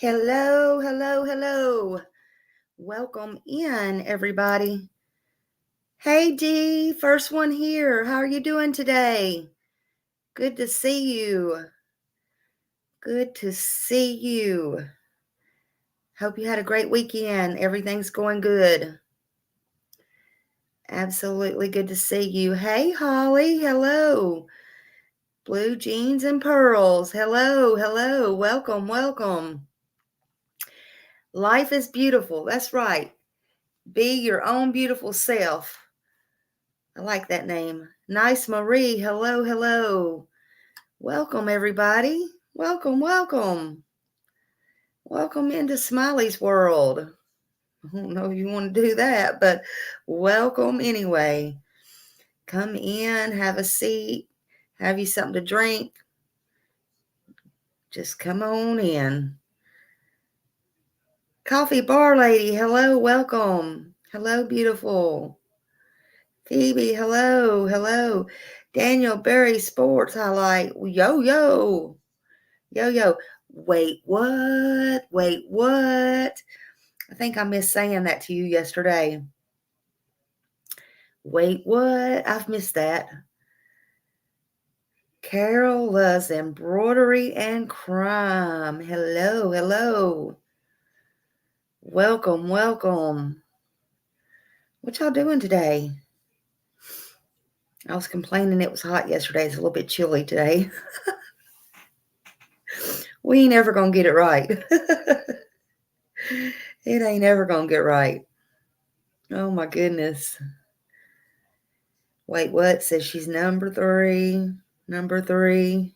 Hello, hello, hello. Welcome in, everybody. Hey, Dee, first one here. How are you doing today? Good to see you. Good to see you. Hope you had a great weekend. Everything's going good. Absolutely good to see you. Hey, Holly. Hello. Blue jeans and pearls. Hello, hello. Welcome, welcome. Life is beautiful. That's right. Be your own beautiful self. I like that name. Nice Marie. Hello, hello. Welcome, everybody. Welcome, welcome. Welcome into Smiley's world. I don't know if you want to do that, but welcome anyway. Come in, have a seat, have you something to drink. Just come on in. Coffee bar lady. Hello, welcome. Hello, beautiful. Phoebe, hello, hello. Daniel Berry Sports Highlight. Yo, yo. Yo, yo. Wait, what? Wait, what? I think I missed saying that to you yesterday. Wait, what? I've missed that. Carol loves embroidery and crime. Hello, hello. Welcome, welcome. What y'all doing today? I was complaining it was hot yesterday. It's a little bit chilly today. We ain't ever gonna get it right. It ain't ever gonna get right. Oh my goodness. Wait, what? Says she's number 3. Number 3.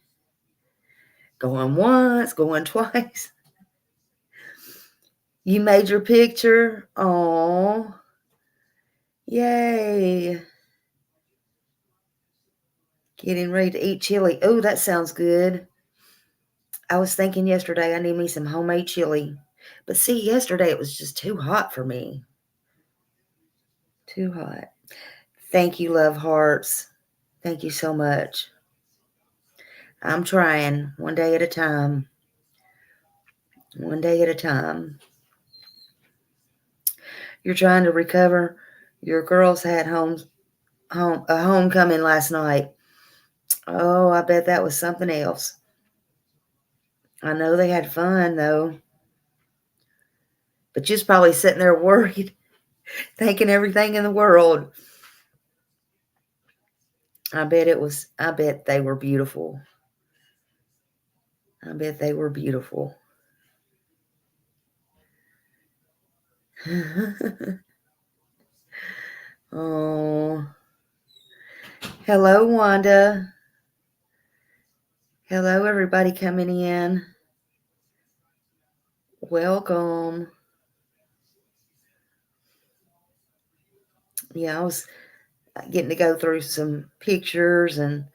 Going once, going twice. You made your picture. Oh, yay. Getting ready to eat chili. Oh, that sounds good. I was thinking yesterday I need me some homemade chili. But see, yesterday it was just too hot for me. Too hot. Thank you, love hearts. Thank you so much. I'm trying one day at a time. One day at a time. You're trying to recover. Your girls had a homecoming last night. Oh, I bet that was something else. I know they had fun though. But just probably sitting there worried, thinking everything in the world. I bet they were beautiful. I bet they were beautiful. Oh. Hello, Wanda. Hello, everybody coming in. Welcome. Yeah, I was getting to go through some pictures, and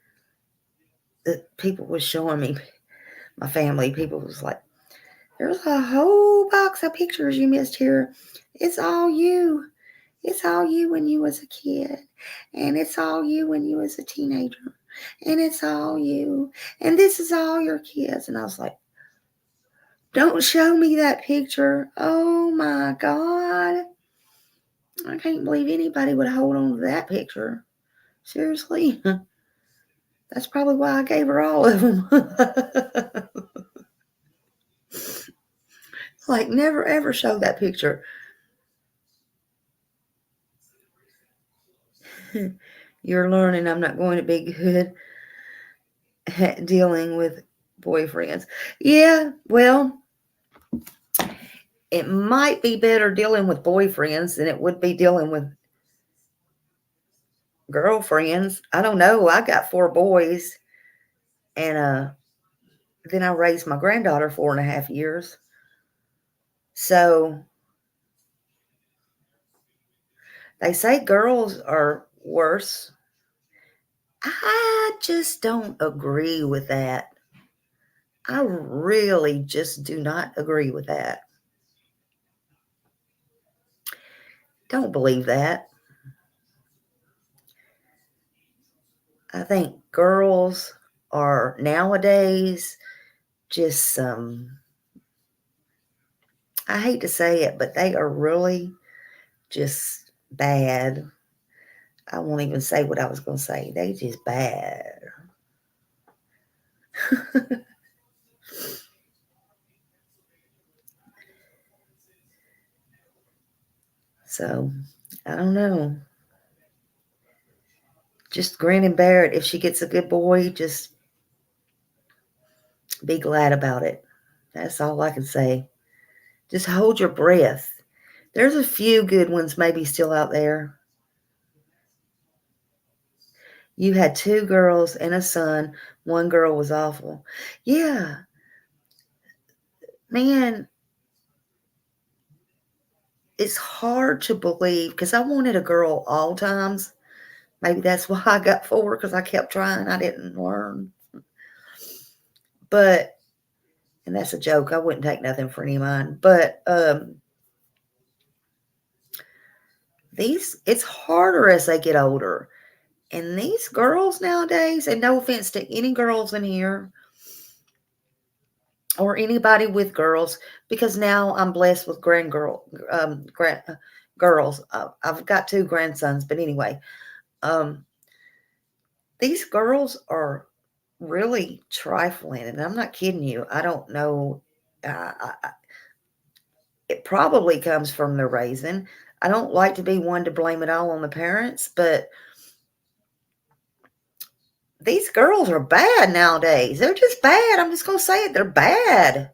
the people was showing me, my family, people was like, there's a whole box of pictures you missed here. It's all you. It's all you when you was a kid. And it's all you when you was a teenager. And it's all you. And this is all your kids. And I was like, don't show me that picture. Oh my God. I can't believe anybody would hold on to that picture. Seriously. That's probably why I gave her all of them. Like, never ever show that picture. You're learning I'm not going to be good at dealing with boyfriends. Yeah, well, it might be better dealing with boyfriends than it would be dealing with girlfriends. I don't know. I got 4 boys, and then I raised my granddaughter 4.5 years. So they say girls are worse. I just don't agree with that. I really just do not agree with that. Don't believe that. I think girls are nowadays just some I hate to say it, but they are really just bad. I won't even say what I was going to say. They just bad. So, I don't know. Just grin and bear it. If she gets a good boy, just be glad about it. That's all I can say. Just hold your breath. There's a few good ones maybe still out there. You had 2 girls and a son. One girl was awful. Yeah, man, it's hard to believe because I wanted a girl all times. Maybe that's why I got 4 because I kept trying. I didn't learn. But, and that's a joke. I wouldn't take nothing for any of mine. But it's harder as they get older. And these girls nowadays, and no offense to any girls in here or anybody with girls, because now I'm blessed with girls. I've got 2 grandsons, but anyway, um, these girls are really trifling, and I'm not kidding you. I don't know. It probably comes from their raising. I don't like to be one to blame it all on the parents, but these girls are bad nowadays. They're just bad. I'm just going to say it. They're bad.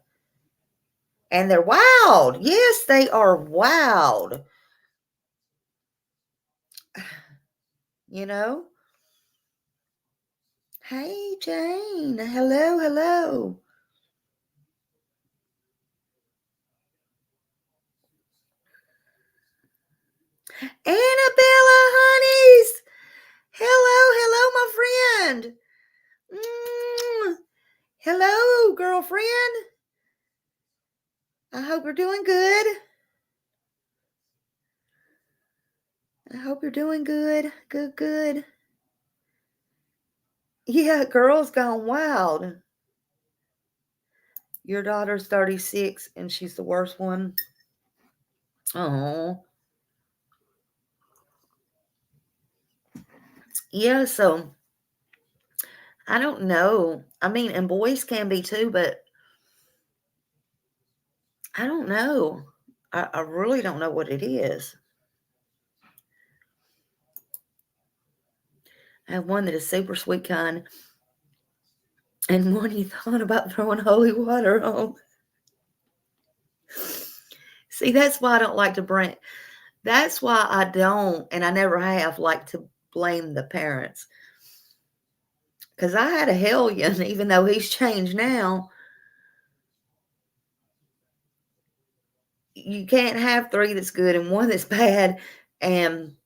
And they're wild. Yes, they are wild. You know? Hey, Jane. Hello, hello. Annabella, honeys. Hello, hello, my friend. Hello, girlfriend. I hope you're doing good. I hope you're doing good. Good, good. Yeah, girl's gone wild. Your daughter's 36 and she's the worst one. Oh. Yeah, so I don't know. I mean, and boys can be too, but I don't know. I really don't know what it is. I have one that is super sweet kind, and one you thought about throwing holy water on. See, that's why I don't like to bring. That's why I don't, and I never have liked to blame the parents. Because I had a hellion, even though he's changed now. You can't have 3 that's good and 1 that's bad, and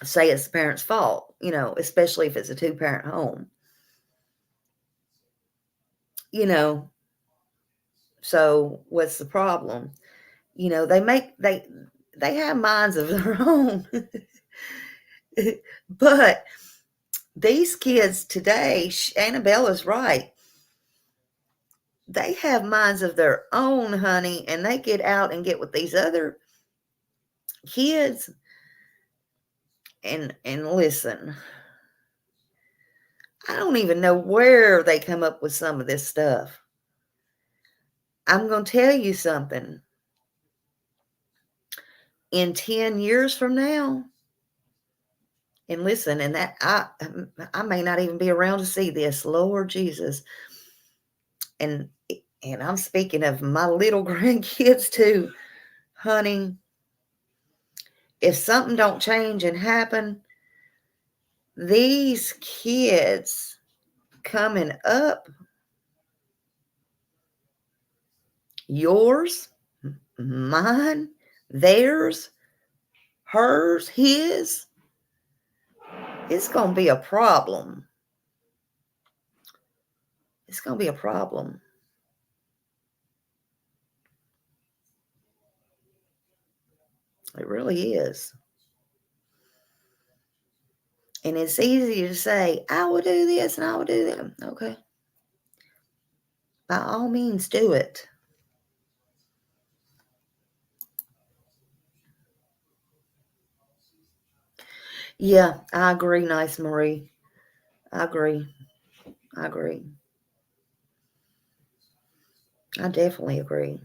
say it's the parents' fault, especially if it's a 2-parent home. You know, so what's the problem? They have minds of their own. But these kids today, Annabella's right. They have minds of their own, honey, and they get out and get with these other kids and listen. I don't even know where they come up with some of this stuff. I'm going to tell you something. In 10 years from now, and listen, and that I may not even be around to see this, Lord Jesus. And I'm speaking of my little grandkids too, honey. If something don't change and happen, these kids coming up, yours, mine, theirs, hers, his, it's going to be a problem. It's going to be a problem. It really is. And it's easy to say, I will do this and I will do that. Okay. By all means, do it. Yeah, I agree, Nice Marie. I agree. I agree. I definitely agree.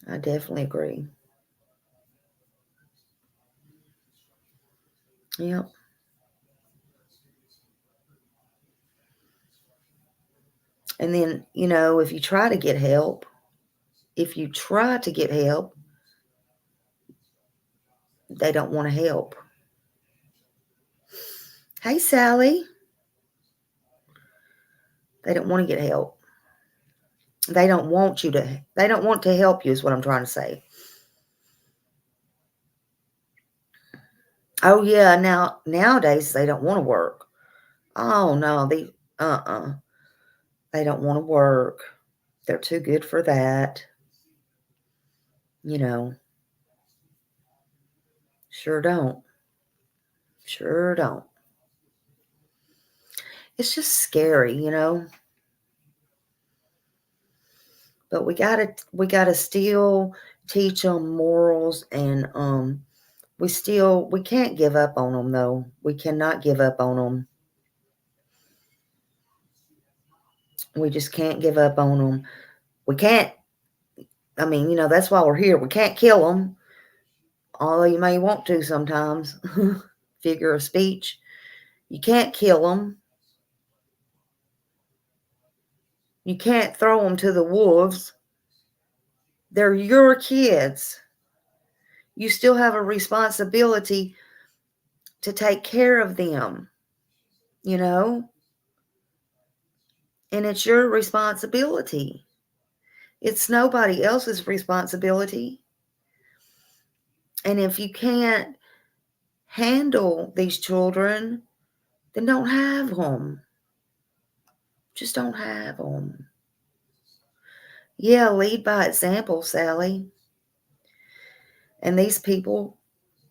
I definitely agree. Yep. And then, if you try to get help, if you try to get help, they don't want to help. Hey, Sally. They don't want to get help. They don't want to help you, is what I'm trying to say. Oh, yeah. Nowadays, they don't want to work. Oh, no. They don't want to work. They're too good for that. You know, sure don't. Sure don't. It's just scary. But we gotta still teach them morals, and we can't give up on them, though. We cannot give up on them. We just can't give up on them. We can't. I mean, that's why we're here. We can't kill them, although you may want to sometimes. Figure of speech. You can't kill them. You can't throw them to the wolves. They're your kids. You still have a responsibility to take care of them, you know, and it's your responsibility. It's nobody else's responsibility. And if you can't handle these children, then don't have them. Just don't have them. Yeah, lead by example, Sally. And these people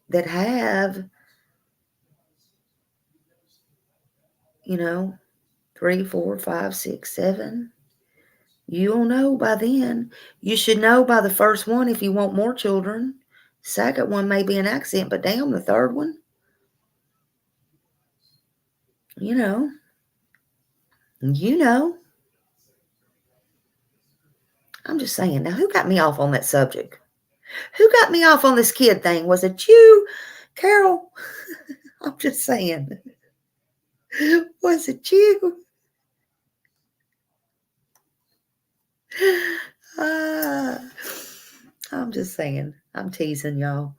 that have, you know, 3, 4, 5, 6, 7, you'll know by then. You should know by the first one if you want more children. Second one may be an accident, but damn, the third one, you know, you know. I'm just saying. Now, who got me off on that subject? Who got me off on this kid thing? Was it you, Carol? I'm just saying. Was it you? Ah, I'm just saying. I'm teasing y'all.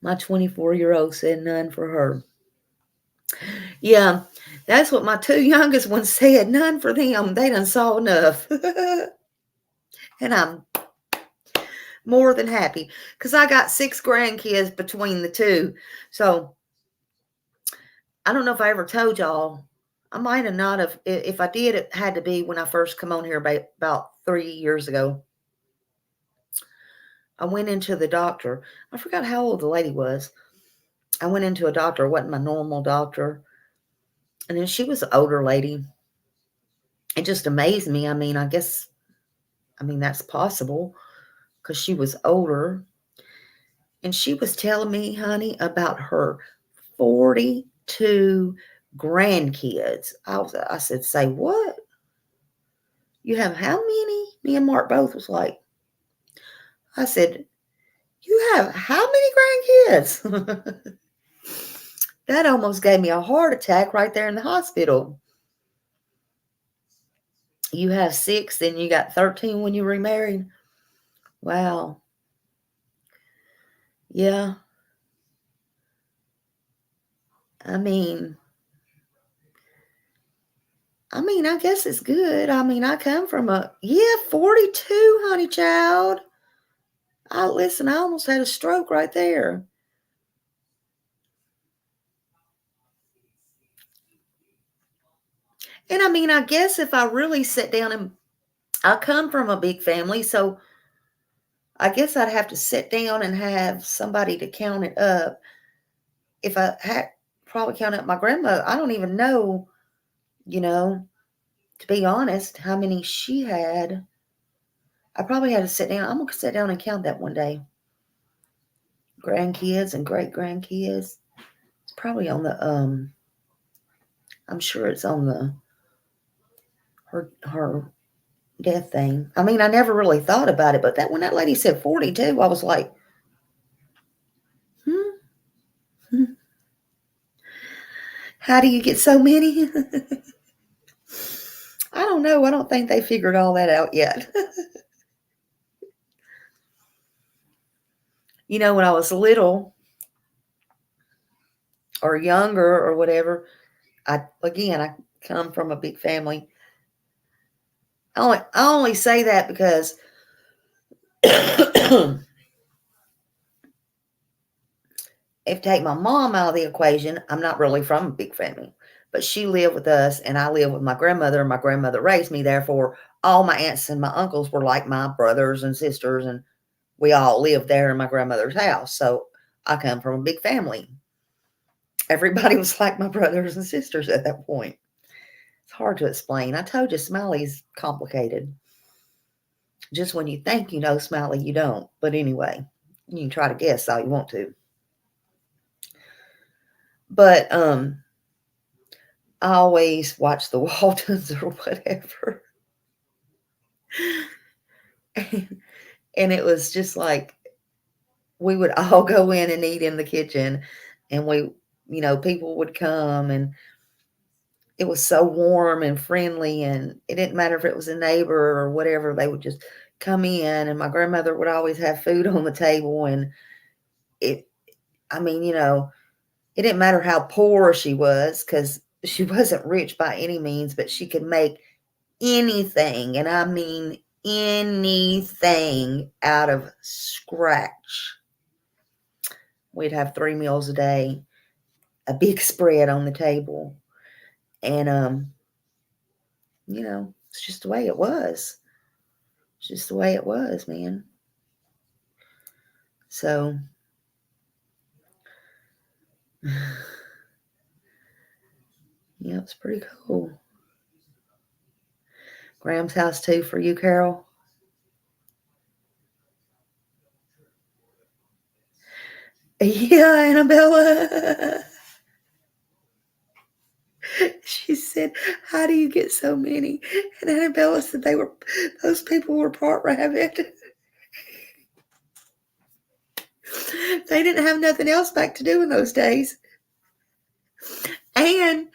My 24-year-old said none for her. Yeah, that's what my two youngest ones said. None for them. They done saw enough. And I'm more than happy because I got 6 grandkids between the two. So I don't know if I ever told y'all. I might have not have. If I did, it had to be when I first come on here about 3 years ago. I went into the doctor. I forgot how old the lady was. I went into a doctor. It wasn't my normal doctor. And then she was an older lady. It just amazed me. That's possible because she was older. And she was telling me, honey, about her 42 grandkids. I said, say what? You have how many? Me and Mark both was like, I said, you have how many grandkids? That almost gave me a heart attack right there in the hospital. You have 6, then you got 13 when you remarried. Wow. Yeah. I mean, I guess it's good. I come from 42, honey child. Listen, I almost had a stroke right there. And I guess if I really sit down and I come from a big family, so I guess I'd have to sit down and have somebody to count it up. If I had probably count up my grandmother, I don't even know, you know, to be honest, how many she had, I probably had to sit down. I'm going to sit down and count that one day. Grandkids and great grandkids. It's probably on the, I'm sure it's on her death thing. I mean, I never really thought about it, but when that lady said 42, I was like, hmm, how do you get so many? I don't know. I don't think they figured all that out yet. When I was little or younger or whatever, I come from a big family. I only say that because if take my mom out of the equation, I'm not really from a big family. But she lived with us and I lived with my grandmother, and my grandmother raised me. Therefore, all my aunts and my uncles were like my brothers and sisters, and we all lived there in my grandmother's house. So I come from a big family. Everybody was like my brothers and sisters at that point. It's hard to explain. I told you Smiley's complicated. Just when you think you know Smiley, you don't. But anyway, you can try to guess all you want to. But I always watch the Waltons or whatever. And it was just like we would all go in and eat in the kitchen, and people would come, and it was so warm and friendly, and it didn't matter if it was a neighbor or whatever. They would just come in, and my grandmother would always have food on the table. And it I mean, it didn't matter how poor she was, because she wasn't rich by any means, but she could make anything, and I mean anything, out of scratch. We'd have 3 meals a day, a big spread on the table, and it's just the way it was. It's just the way it was, man. So yeah, it's pretty cool. Graham's house too for you, Carol? Yeah, Annabella. She said, "How do you get so many?" And Annabella said those people were part rabbit. They didn't have nothing else back to do in those days. And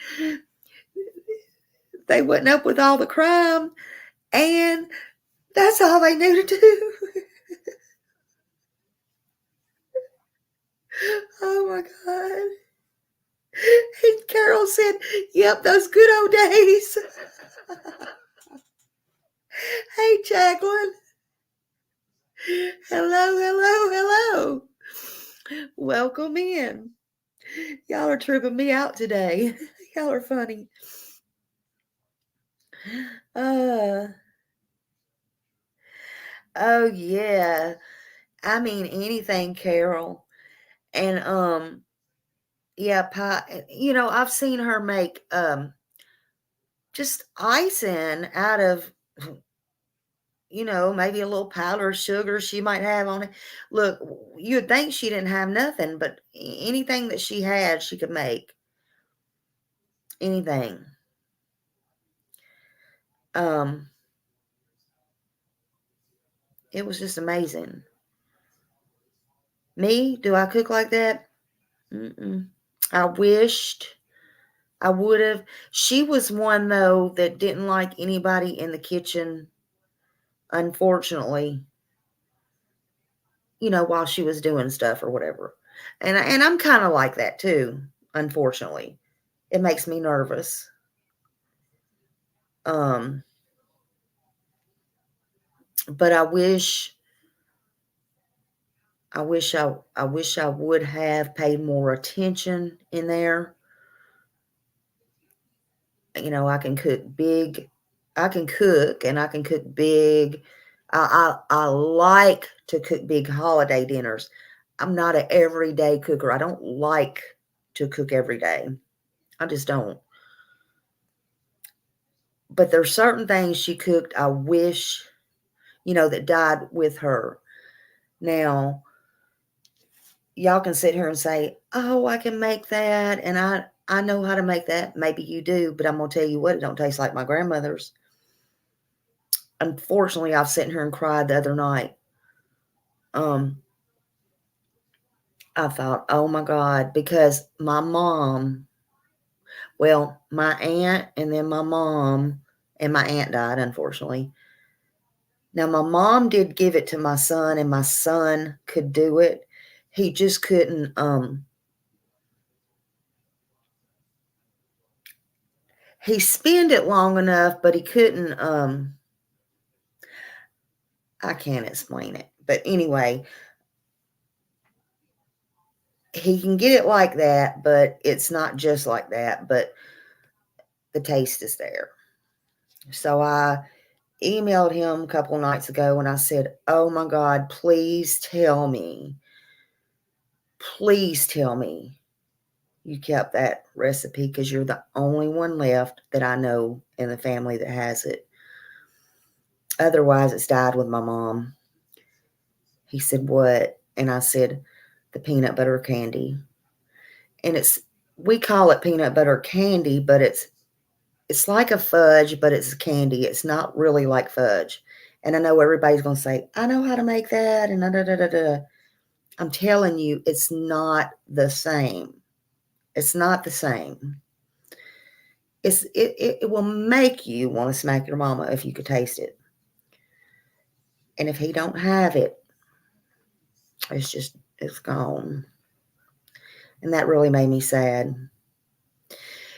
they wasn't up with all the crime. And that's all they knew to do. Oh my God. And Carol said, "Yep, those good old days." Hey, Jacqueline. Hello, hello, hello. Welcome in. Y'all are tripping me out today. Y'all are funny. Uh, oh yeah. I mean anything, Carol. And yeah, pie. I've seen her make just icing out of maybe a little powder sugar she might have on it. Look, you'd think she didn't have nothing, but anything that she had, she could make. Anything. Um, it was just amazing. Me? Do I cook like that? Mm-mm. I wished I would have. She was one, though, that didn't like anybody in the kitchen, unfortunately, while she was doing stuff or whatever. And I'm kind of like that, too, unfortunately. It makes me nervous. Um, but I wish I would have paid more attention in there. I can cook big. I can cook, and I can cook big. I like to cook big holiday dinners. I'm not an everyday cooker. I don't like to cook every day. I just don't. But there's certain things she cooked I wish, that died with her. Now, y'all can sit here and say, "Oh, I can make that, and I know how to make that." Maybe you do, but I'm gonna tell you what, it don't taste like my grandmother's. Unfortunately, I've sat here and cried the other night. Um, I thought, "Oh my God," because my mom, well, my aunt and then my mom, and my aunt died, unfortunately. Now, my mom did give it to my son, and my son could do it. He just couldn't, he spinned it long enough, but he couldn't, I can't explain it. But anyway, he can get it like that, but it's not just like that, but the taste is there. So I emailed him a couple nights ago and I said, "Oh my God, please tell me you kept that recipe because you're the only one left that I know in the family that has it. Otherwise, it's died with my mom." He said, "What?" And I said, "The peanut butter candy." And we call it peanut butter candy, but it's like a fudge, but it's candy. It's not really like fudge. And I know everybody's going to say, "I know how to make that," and da da da da da. I'm telling you, it's not the same. It's not the same. It will make you want to smack your mama if you could taste it. And if he don't have it, it's gone. And that really made me sad.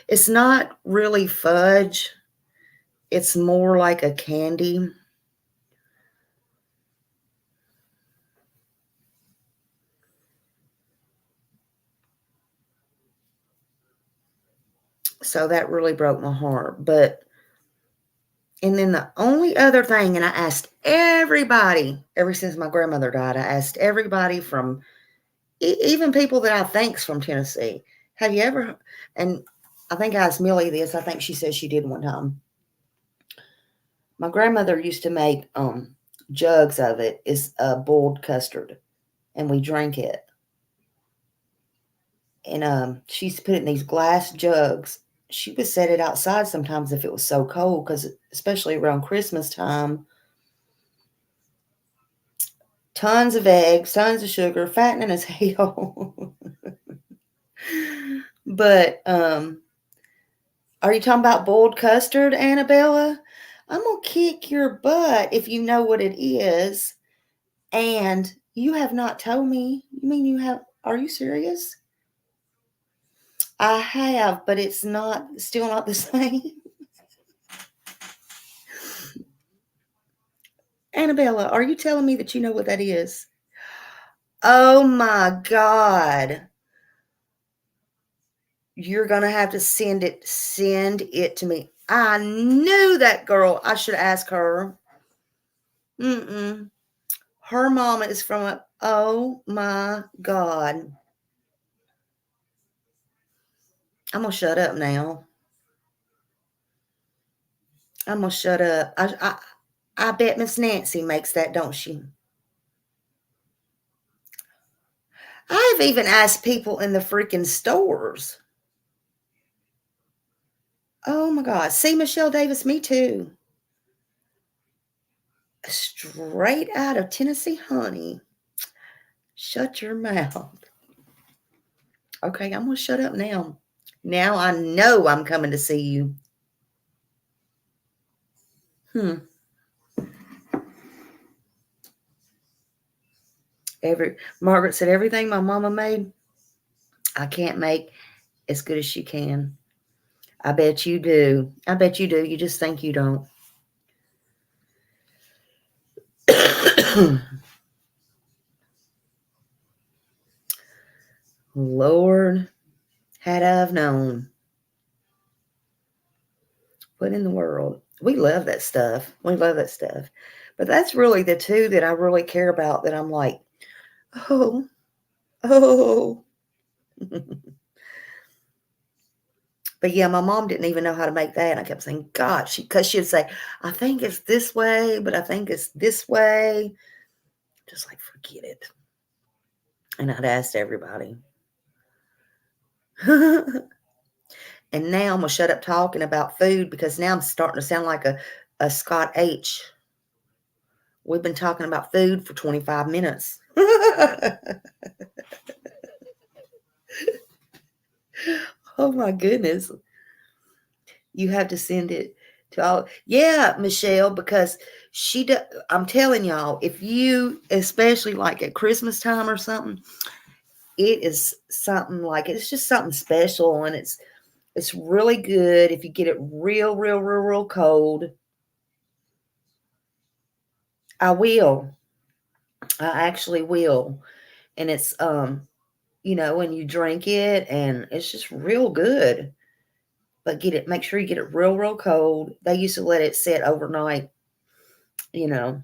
It's not really fudge. It's more like a candy. So that really broke my heart. And then the only other thing, and I asked everybody, ever since my grandmother died, I asked everybody from even people that I think's from Tennessee, have you ever, and I think I asked Millie this, I think she said she did one time. My grandmother used to make jugs of it. It's boiled custard, and we drank it. And she used to put it in these glass jugs. She would set it outside sometimes if it was so cold, because especially around Christmas time, tons of eggs, tons of sugar, fattening as hell. But are you talking about boiled custard, Annabella? I'm gonna kick your butt if you know what it is. And you have not told me. You mean you have? Are you serious? I have, but it's still not the same. Annabella, are you telling me that you know what that is? Oh my God. You're going to have to send it to me. I knew that girl. I should ask her. Mm-mm. Her mama is from oh my God. I'm going to shut up now. I'm going to shut up. I bet Miss Nancy makes that, don't she? I've even asked people in the freaking stores. Oh my God. See, Michelle Davis, me too. Straight out of Tennessee, honey. Shut your mouth. Okay, I'm going to shut up now. Now I know I'm coming to see you. Margaret said everything my mama made, I can't make as good as she can. I bet you do. I bet you do. You just think you don't. Lord, had I've known. What in the world? We love that stuff. We love that stuff. But that's really the two that I really care about, that I'm like, oh, oh. But yeah, my mom didn't even know how to make that. And I kept saying, God, because she'd say, I think it's this way, but I think it's this way. Just like, forget it. And I'd asked everybody. And now I'm going to shut up talking about food because now I'm starting to sound like a Scott H. We've been talking about food for 25 minutes. Oh my goodness. You have to send it to all. Yeah, Michelle, because I'm telling y'all, if you, especially like at Christmas time or something, it is something like, it's just something special, and it's really good if you get it real cold. I will. I actually will. And it's and you drink it and it's just real good. But make sure you get it real cold. They used to let it sit overnight, you know.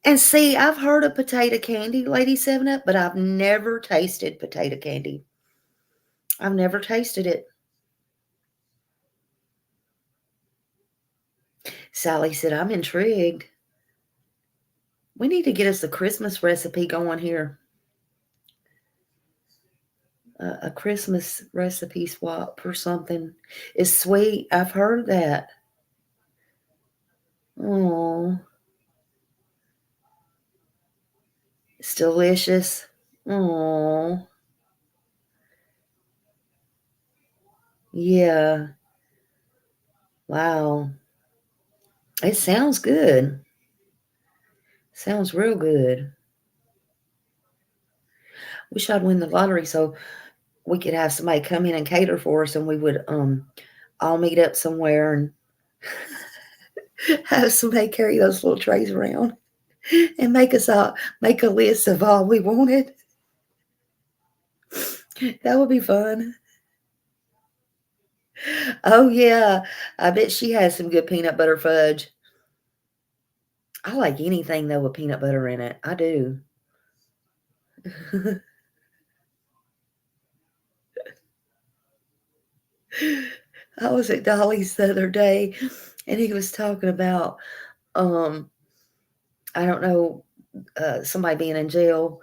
And see, I've heard of potato candy, Lady 7 Up, but I've never tasted potato candy. I've never tasted it. Sally said, I'm intrigued. We need to get us a Christmas recipe going here. A Christmas recipe swap or something. It's sweet. I've heard that. Oh, it's delicious. Oh, yeah. Wow. It sounds good. Sounds real good. Wish I'd win the lottery so we could have somebody come in and cater for us, and we would all meet up somewhere and have somebody carry those little trays around and make a list of all we wanted. That would be fun. Oh yeah, I bet she has some good peanut butter fudge. I like anything though with peanut butter in it. I do. I was at Dolly's the other day, and he was talking about um I don't know, somebody being in jail,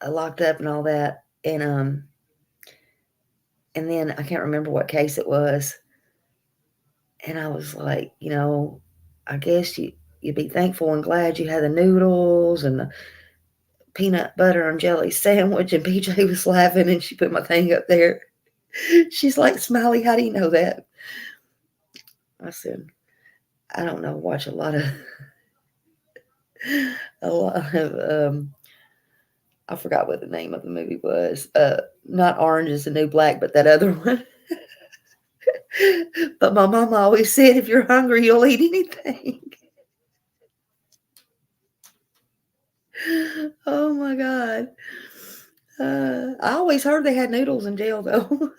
locked up and all that, and then I can't remember what case it was, and I was like, I guess you'd be thankful and glad you had the noodles and the peanut butter and jelly sandwich. And PJ was laughing, and she put my thing up there. She's like, Smiley, how do you know that? I said, I don't know. Watch a lot of I forgot what the name of the movie was. Not Orange is the New Black, but that other one. But my mama always said, if you're hungry, you'll eat anything. Oh my God. I always heard they had noodles in jail, though.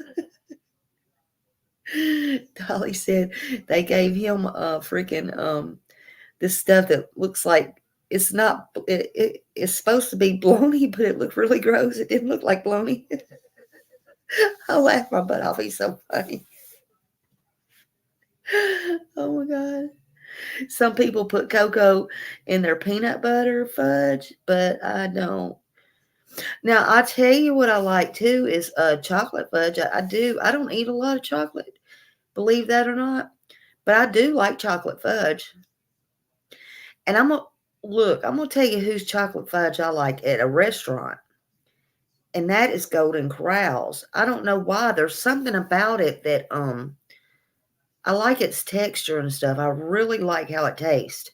Dolly said they gave him a freaking this stuff that looks like it's not it's supposed to be bologna, but it looked really gross. It didn't look like bologna. I laughed my butt off. He's so funny. Oh my God. Some people put cocoa in their peanut butter fudge, but I don't. Now I tell you what I like too is chocolate fudge. I do. I don't eat a lot of chocolate, believe that or not, but I do like chocolate fudge. And I'm gonna tell you whose chocolate fudge I like at a restaurant, and that is Golden Corral's. I don't know why. There's something about it that I like its texture and stuff. I really like how it tastes.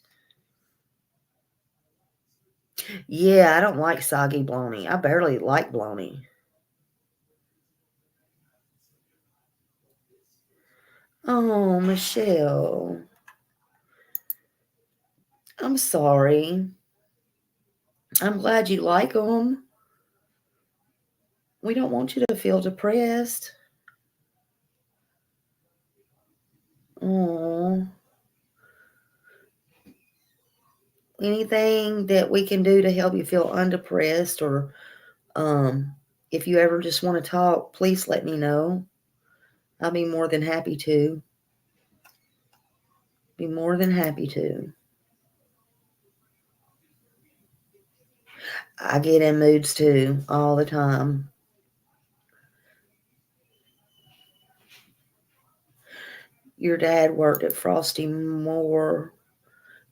Yeah, I don't like soggy bologna. I barely like bologna. Oh, Michelle, I'm sorry. I'm glad you like them. We don't want you to feel depressed. Oh, anything that we can do to help you feel undepressed, or if you ever just want to talk, please let me know. I'll be more than happy to. Be more than happy to. I get in moods too all the time. Your dad worked at Frosty more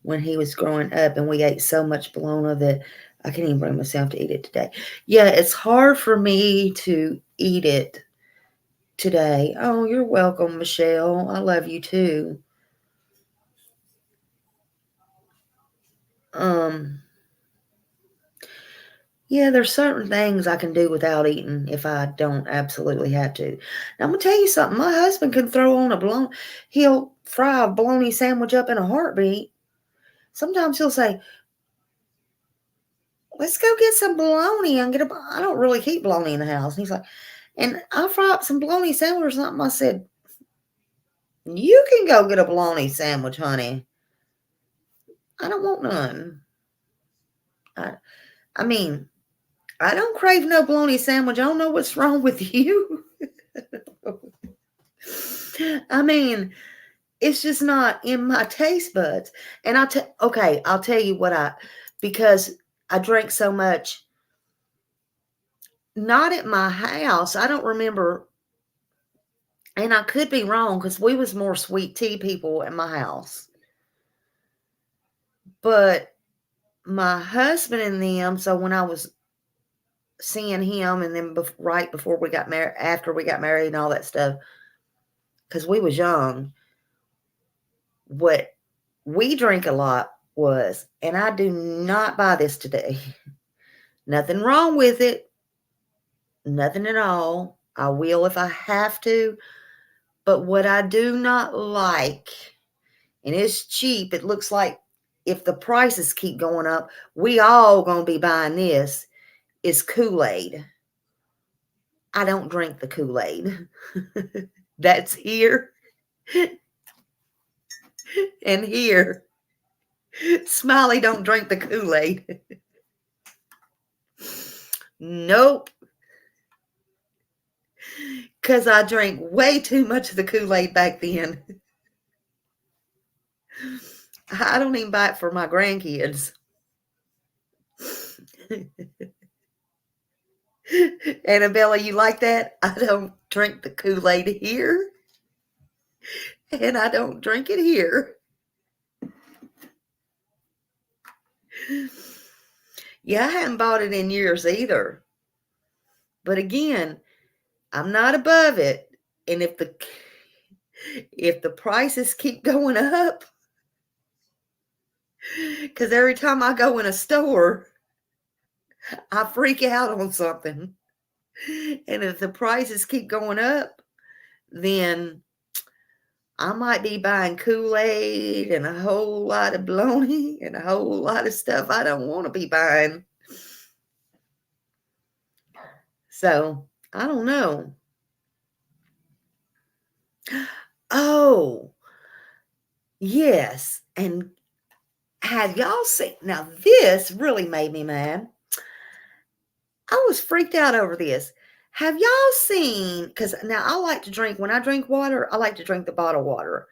when he was growing up, and we ate so much bologna that I can't even bring myself to eat it today. Yeah, it's hard for me to eat it today. Oh, you're welcome, Michelle. I love you too. Um, yeah, there's certain things I can do without eating if I don't absolutely have to. Now, I'm gonna tell you something. My husband can throw on a bologna. He'll fry a bologna sandwich up in a heartbeat. Sometimes he'll say, "Let's go get some bologna and get a." I don't really keep bologna in the house. And he's like, and I fry up some bologna sandwich or something. I said, "You can go get a bologna sandwich, honey. I don't want none." I, I mean, I don't crave no bologna sandwich. I don't know what's wrong with you. I mean, it's just not in my taste buds. And I'll tell you what because I drank so much, not at my house. I don't remember, and I could be wrong because we was more sweet tea people at my house. But my husband and them, so when I was seeing him, and then right before we got married, after we got married and all that stuff, because we was young, what we drink a lot was, and I do not buy this today. Nothing wrong with it. Nothing at all. I will if I have to. But what I do not like, and it's cheap, it looks like if the prices keep going up, we all gonna be buying this, is Kool-Aid. I don't drink the Kool-Aid. That's here and here. Smiley don't drink the Kool-Aid. Nope. Because I drank way too much of the Kool-Aid back then. I don't even buy it for my grandkids. Annabella, you like that? I don't drink the Kool-Aid here, and I don't drink it here. Yeah, I haven't bought it in years either. But again, I'm not above it. And if the prices keep going up, because every time I go in a store, I freak out on something. And if the prices keep going up, then I might be buying Kool-Aid and a whole lot of bologna and a whole lot of stuff I don't want to be buying. So, I don't know. Oh, yes. And have y'all seen? Now, this really made me mad. I was freaked out over this. Have y'all seen? Because now I like to drink, when I drink water, I like to drink the bottled water.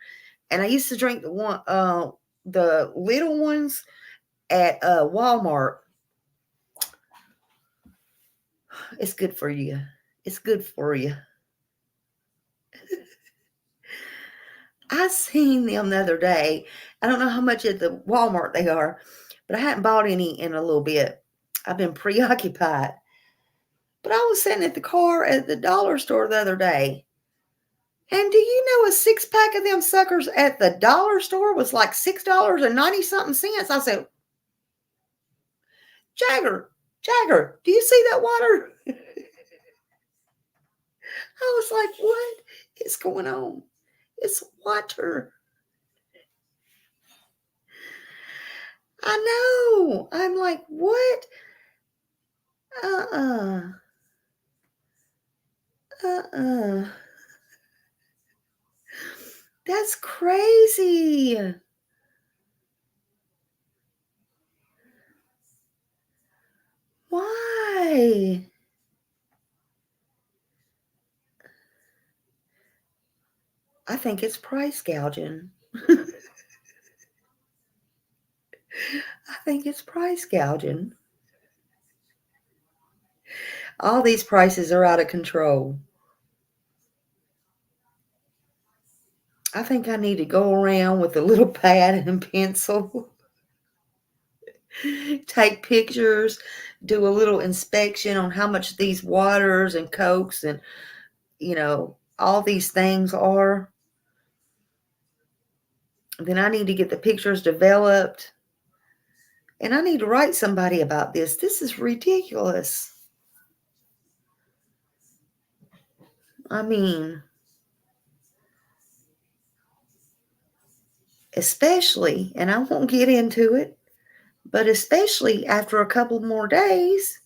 And I used to drink the little ones at Walmart. It's good for you. It's good for you. I seen them the other day. I don't know how much at the Walmart they are, but I hadn't bought any in a little bit. I've been preoccupied. But I was sitting at the car at the dollar store the other day. And do you know a 6-pack of them suckers at the dollar store was like $6.90 something cents? I said, Jagger, do you see that water? I was like, what is going on? It's water. I know. I'm like, what? Uh-uh. Uh-uh. That's crazy. think it's price gouging. I think it's price gouging. All these prices are out of control. I think I need to go around with a little pad and pencil, take pictures, do a little inspection on how much these waters and Cokes and, all these things are. Then I need to get the pictures developed. And I need to write somebody about this. This is ridiculous. I mean, especially, and I won't get into it, but especially after a couple more days,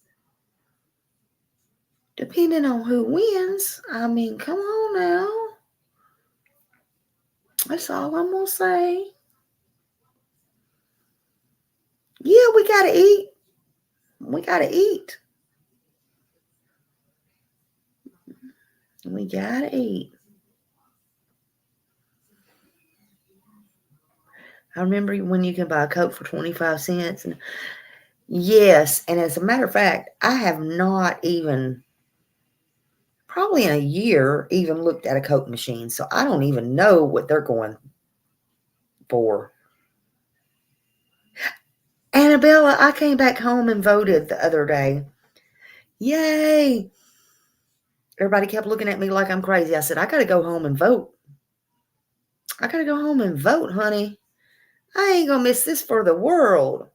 depending on who wins. I mean, come on now. That's all I'm going to say. Yeah, we got to eat. We got to eat. We got to eat. I remember when you can buy a Coke for 25 cents. And yes, and as a matter of fact, I have not even, probably in a year, even looked at a Coke machine. So I don't even know what they're going for. Annabella, I came back home and voted the other day. Yay! Everybody kept looking at me like I'm crazy. I said, I got to go home and vote. I got to go home and vote, honey. I ain't going to miss this for the world.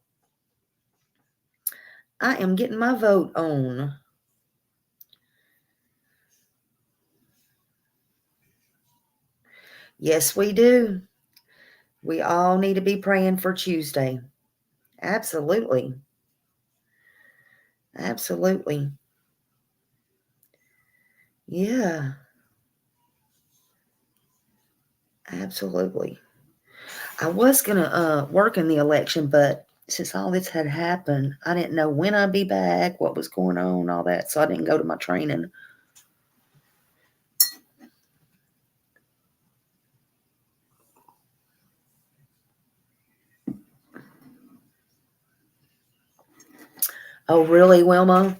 I am getting my vote on. Yes, we do. We all need to be praying for Tuesday. Absolutely. Absolutely. Yeah. Absolutely. I was going to work in the election, but since all this had happened, I didn't know when I'd be back, what was going on, all that. So I didn't go to my training. Oh, really, Wilma?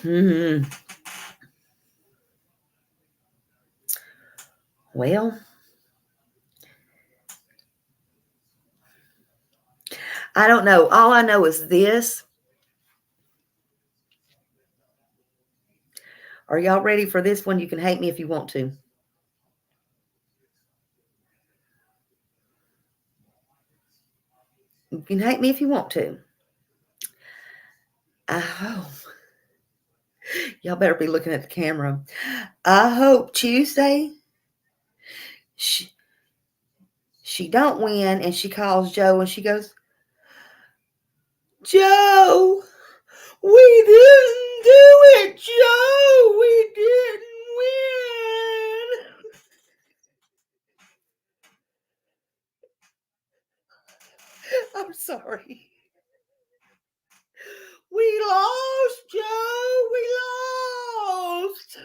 Hmm. Well, I don't know. All I know is this. Are y'all ready for this one? You can hate me if you want to. You can hate me if you want to. I hope. Y'all better be looking at the camera. I hope Tuesday she don't win and she calls Joe and she goes, Joe, we didn't do it, Joe. We didn't win. I'm sorry. We lost, Joe. We lost.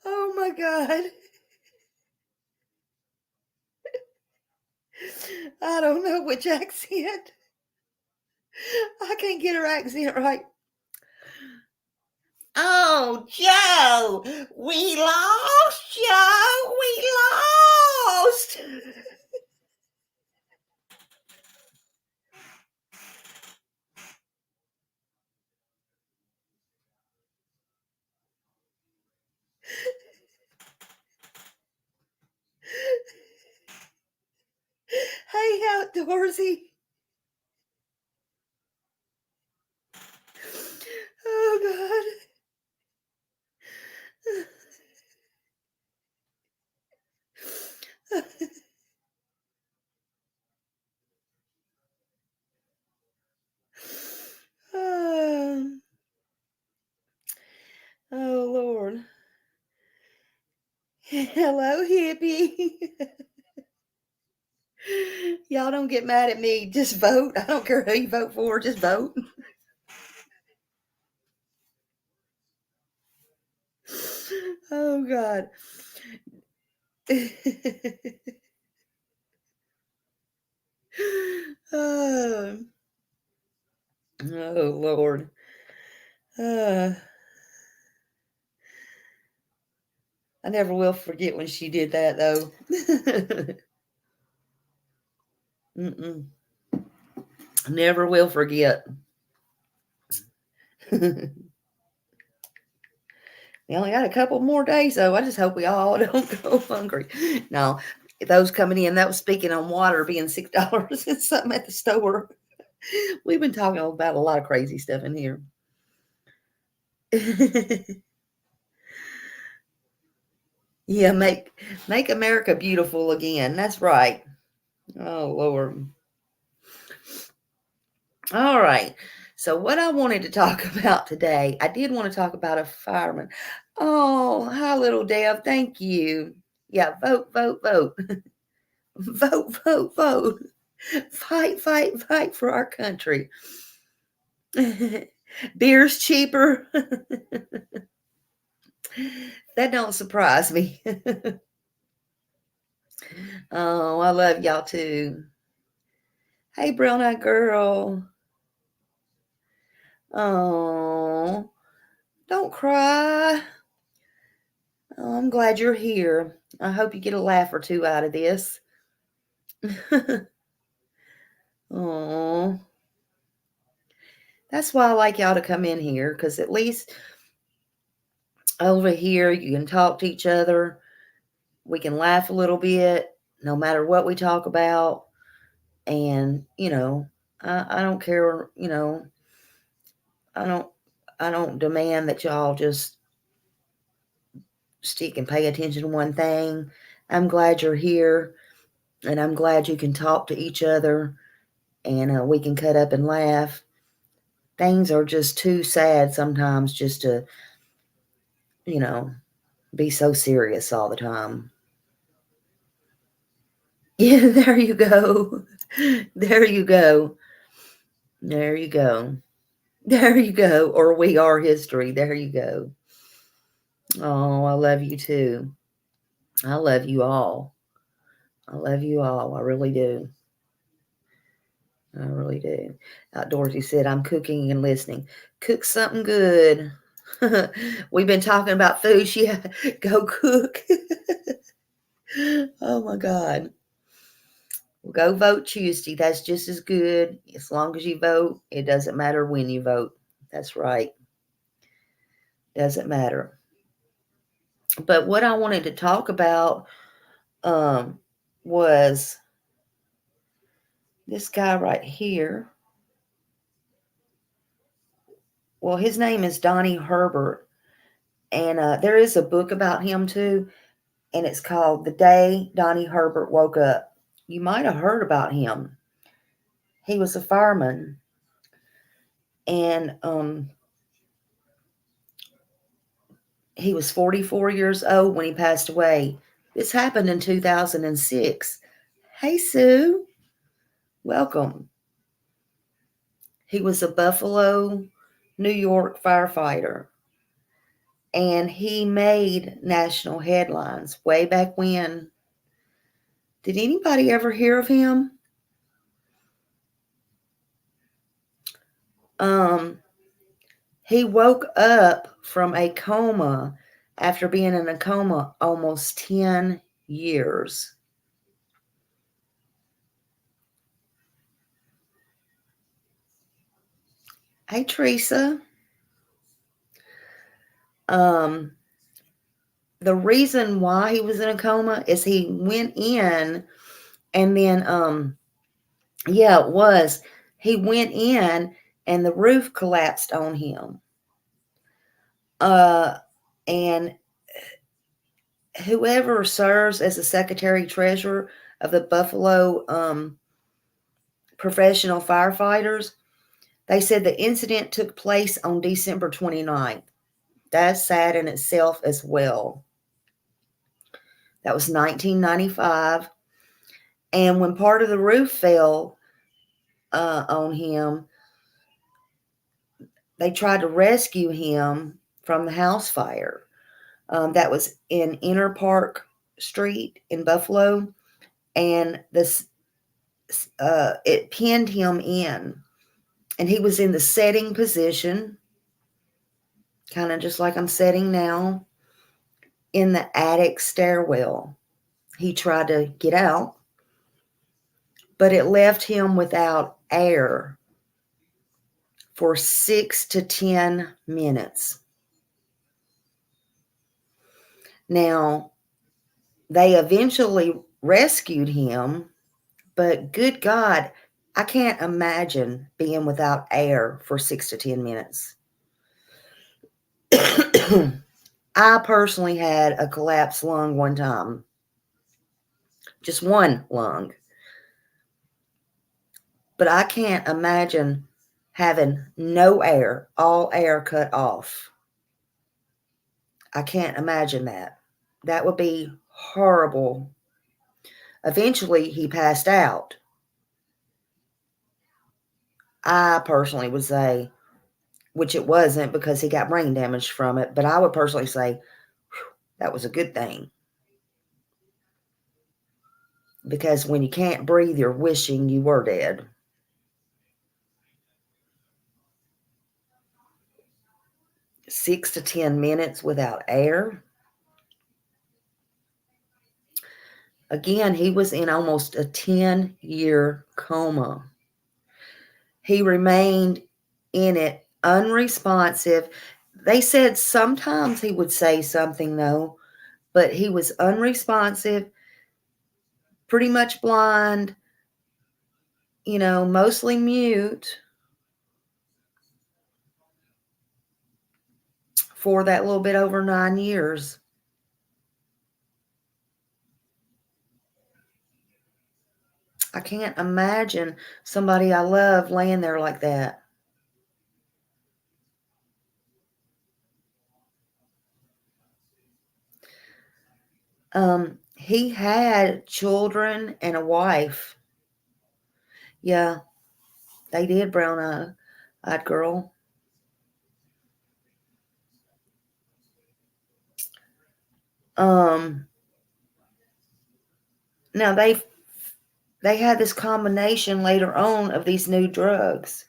Oh my God. I don't know which accent. I can't get her accent right. Oh, Joe, we lost, Joe, we lost. Hey, outdoorsy. Oh, God. Hello, hippie. Y'all don't get mad at me. Just vote. I don't care who you vote for. Just vote. Oh, God. Oh, oh Lord. Uh, I never will forget when she did that, though. Mm-mm. Never will forget. We only got a couple more days, though. I just hope we all don't go hungry. No, those coming in, that was speaking on water being $6 and something at the store. We've been talking about a lot of crazy stuff in here. Yeah, make America beautiful again. That's right. Oh Lord. All right. So what I wanted to talk about today, I did want to talk about a fireman. Oh, hi little Deb. Thank you. Yeah, vote, vote, vote. Vote, vote, vote. Fight, fight, fight for our country. Beer's cheaper. That don't surprise me. Oh, I love y'all too. Hey, brown eyed girl. Oh, don't cry. Oh, I'm glad you're here. I hope you get a laugh or two out of this. Oh, that's why I like y'all to come in here, because at least over here you can talk to each other. We can laugh a little bit, no matter what we talk about. And, I don't care, I don't I don't demand that y'all just stick and pay attention to one thing. I'm glad you're here, and I'm glad you can talk to each other, and we can cut up and laugh. Things are just too sad sometimes just to, you know, be so serious all the time. Yeah, there you go. There you go. There you go. There you go. Or we are history. There you go. Oh, I love you too. I love you all. I love you all. I really do. I really do. Dorothy said, I'm cooking and listening. Cook something good. We've been talking about food. Yeah, go cook. Oh my God. Well, go vote Tuesday. That's just as good. As long as you vote, it doesn't matter when you vote. That's right. Doesn't matter. But what I wanted to talk about um, was this guy right here. Well, his name is Donnie Herbert. And there is a book about him too. And it's called The Day Donnie Herbert Woke Up. You might have heard about him. He was a fireman. And he was 44 years old when he passed away. This happened in 2006. Hey, Sue. Welcome. He was a Buffalo, New York firefighter. And he made national headlines way back when. Did anybody ever hear of him? He woke up from a coma after being in a coma almost 10 years. Hey, Teresa. The reason why he was in a coma is he went in and then, yeah, it was. He went in and the roof collapsed on him. And whoever serves as the secretary treasurer of the Buffalo professional firefighters, they said the incident took place on December 29th. That's sad in itself as well. That was 1995. And when part of the roof fell on him, they tried to rescue him from the house fire. That was in Inner Park Street in Buffalo, and it pinned him in, and he was in the setting position, kind of just like I'm setting now, in the attic stairwell. He tried to get out, but it left him without air for 6 to 10 minutes. Now, they eventually rescued him, but good God, I can't imagine being without air for 6 to 10 minutes. I personally had a collapsed lung one time, just one lung. But I can't imagine having no air, all air cut off. I can't imagine that. That would be horrible. Eventually, he passed out. I personally would say, which it wasn't because he got brain damage from it, but I would personally say that was a good thing. Because when you can't breathe, you're wishing you were dead. Six to 10 minutes without air. Again, he was in almost a 10-year coma. He remained in it unresponsive. They said sometimes he would say something, though, but he was unresponsive, pretty much blind, mostly mute for that little bit over 9 years. I can't imagine somebody I love laying there like that. He had children and a wife. Yeah, they did, brown-eyed girl. Now they had this combination later on of these new drugs,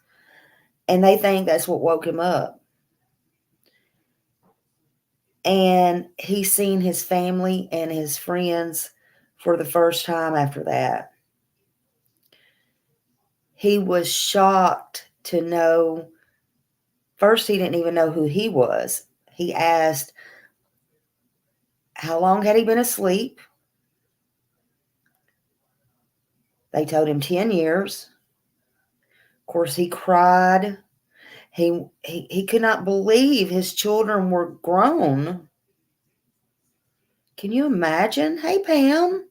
and they think that's what woke him up. And he's seen his family and his friends for the first time after that. He was shocked to know. First, he didn't even know who he was. He asked, how long had he been asleep? They told him 10 years. Of course, he cried. He could not believe his children were grown. Can you imagine? Hey, Pam.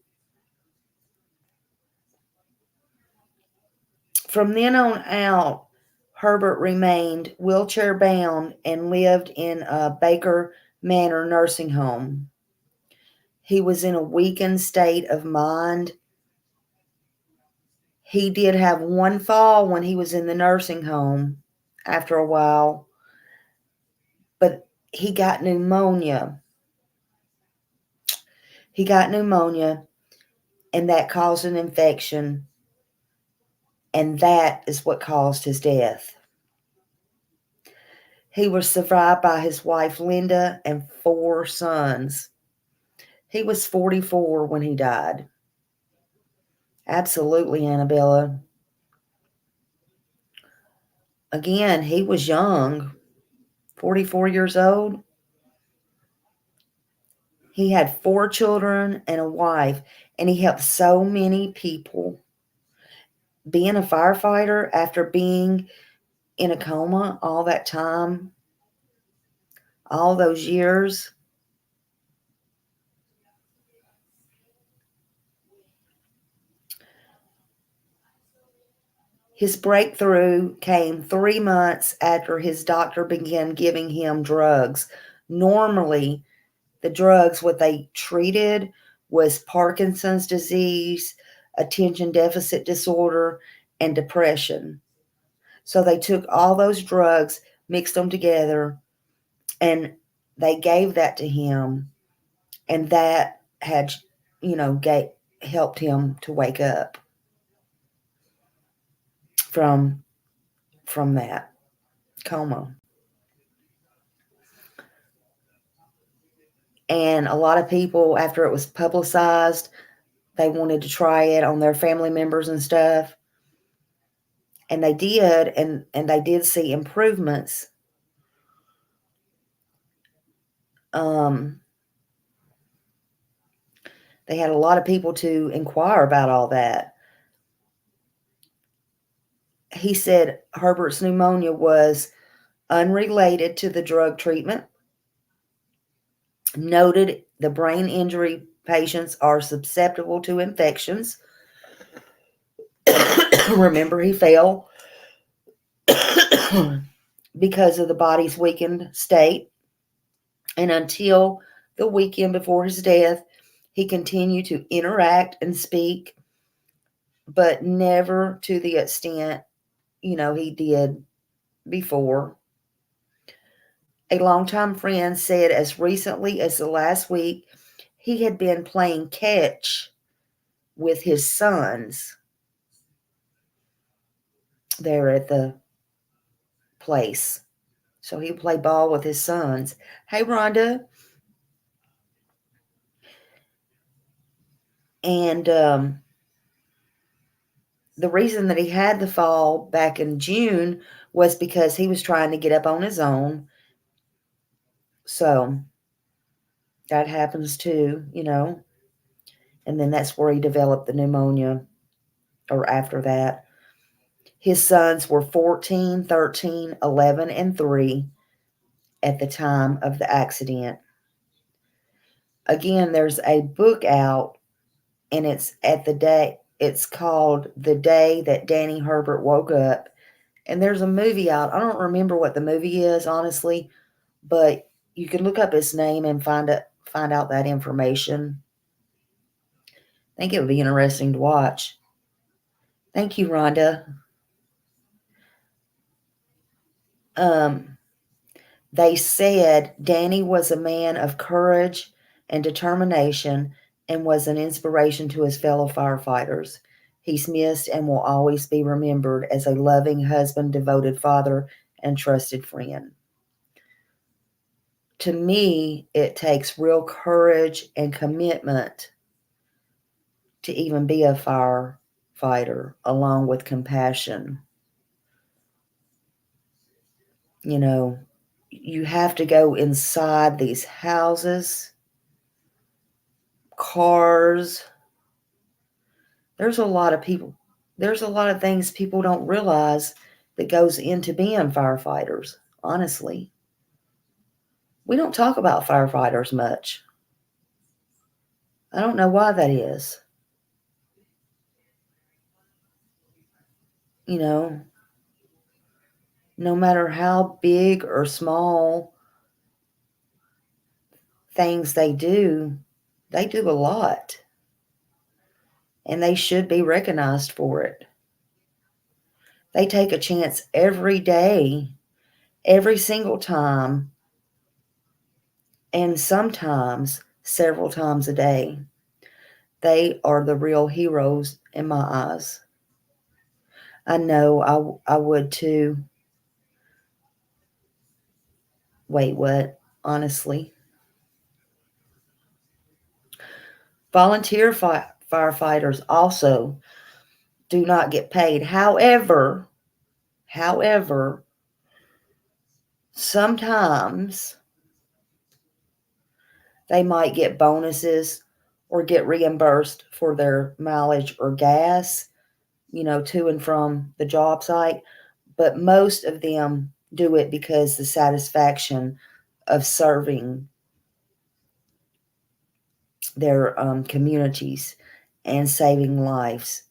From then on out, Herbert remained wheelchair bound and lived in a Baker Manor nursing home. He was in a weakened state of mind. He did have one fall when he was in the nursing home after a while, but he got pneumonia. He got pneumonia, and that caused an infection, and that is what caused his death. He was survived by his wife, Linda, and 4 sons. He was 44 when he died. Absolutely, Annabella. Again, he was young, 44 years old. He had 4 children and a wife, and he helped so many people. Being a firefighter after being in a coma all that time, all those years. His breakthrough came 3 months after his doctor began giving him drugs. Normally, the drugs, what they treated was Parkinson's disease, attention deficit disorder, and depression. So they took all those drugs, mixed them together, and they gave that to him, and that had, helped him to wake up from that coma. And a lot of people, after it was publicized, they wanted to try it on their family members and stuff. And they did, and they did see improvements. They had a lot of people to inquire about all that. He said Herbert's pneumonia was unrelated to the drug treatment. Noted the brain injury patients are susceptible to infections. Remember, he fell because of the body's weakened state. And until the weekend before his death, he continued to interact and speak, but never to the extent, he did before. A longtime friend said as recently as the last week, he had been playing catch with his sons there at the place. So he played ball with his sons. Hey, Rhonda. And the reason that he had the fall back in June was because he was trying to get up on his own. So that happens too, And then that's where he developed the pneumonia, or after that. His sons were 14, 13, 11, and 3 at the time of the accident. Again, there's a book out, and it's called The Day That Danny Herbert Woke Up. And there's a movie out. I don't remember what the movie is, honestly, but you can look up his name and find out that information. I think it would be interesting to watch. Thank you, Rhonda. They said Danny was a man of courage and determination and was an inspiration to his fellow firefighters. He's missed and will always be remembered as a loving husband, devoted father, and trusted friend. To me, it takes real courage and commitment to even be a firefighter, along with compassion. You have to go inside these houses, cars. There's a lot of things people don't realize that goes into being firefighters, honestly. We don't talk about firefighters much. I don't know why that is. No matter how big or small things they do a lot. And they should be recognized for it. They take a chance every day, every single time, and sometimes several times a day. They are the real heroes in my eyes. I know I would too. Wait, what? Honestly. Volunteer firefighters also do not get paid. However, sometimes they might get bonuses or get reimbursed for their mileage or gas, to and from the job site. But most of them do it because the satisfaction of serving their communities and saving lives.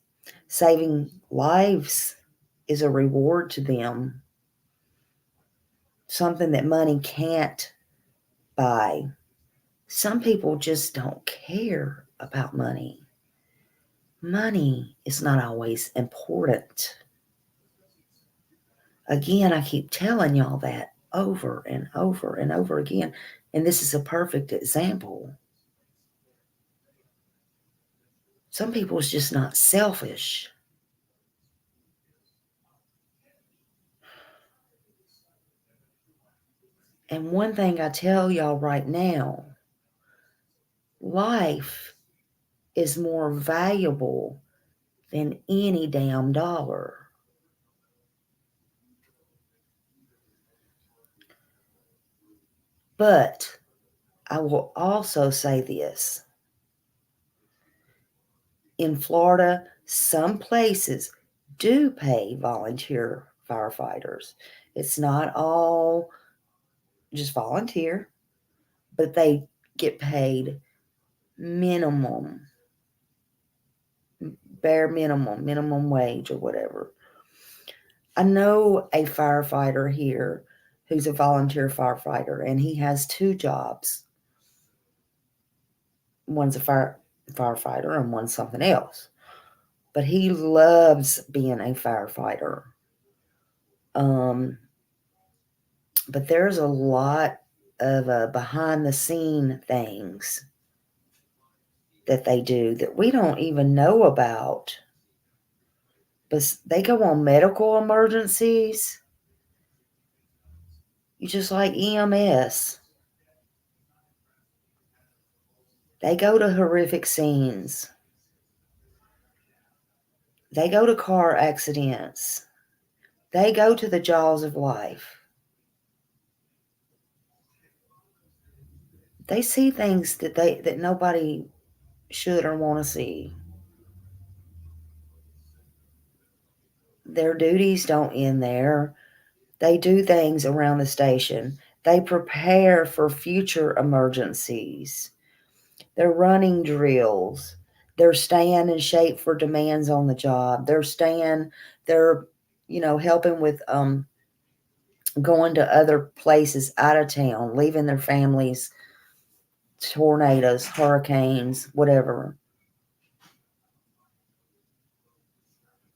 Saving lives is a reward to them, something that money can't buy. Some people just don't care. about money. Money is not always important. Again, I keep telling y'all that over and over and over again. And this is a perfect example. Some people is just not selfish. And one thing I tell y'all right now, life is more valuable than any damn dollar. But I will also say this. In Florida, some places do pay volunteer firefighters. It's not all just volunteer, but they get paid minimum, bare minimum wage or whatever. I know a firefighter here who's a volunteer firefighter, and he has two jobs. One's a firefighter and one's something else. But he loves being a firefighter. But there's a lot of behind the scene things that they do that we don't even know about. But they go on medical emergencies. You just like EMS. They go to horrific scenes. They go to car accidents. They go to the jaws of life. They see things that nobody should or want to see. Their duties don't end there. They do things around the station. They prepare for future emergencies. They're running drills. They're staying in shape for demands on the job. They're helping with going to other places out of town, leaving their families, tornadoes, hurricanes, whatever.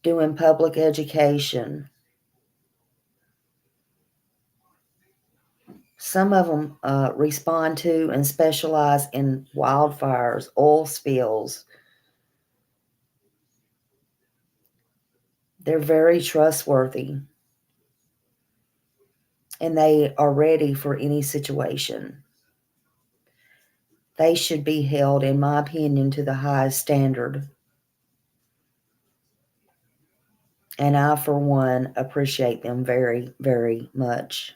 Doing public education. Some of them respond to and specialize in wildfires, oil spills. They're very trustworthy. And they are ready for any situation. They should be held, in my opinion, to the highest standard. And I, for one, appreciate them very, very much.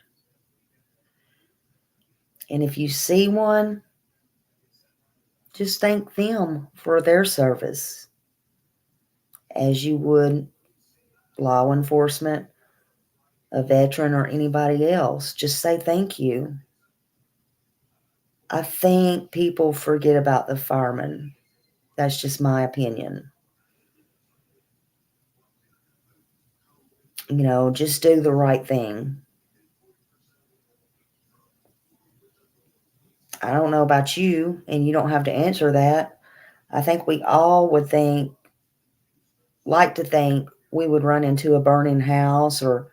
And if you see one, just thank them for their service as you would law enforcement, a veteran, or anybody else. Just say thank you. I think people forget about the firemen. That's just my opinion. Just do the right thing. I don't know about you, and you don't have to answer that. I think we all would like to think we would run into a burning house or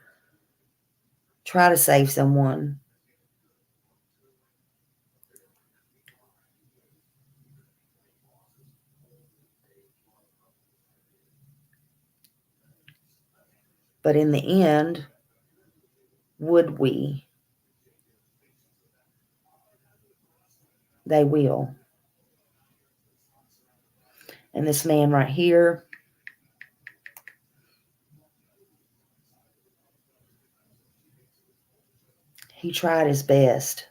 try to save someone. But in the end, would we? They will. And this man right here, he tried his best.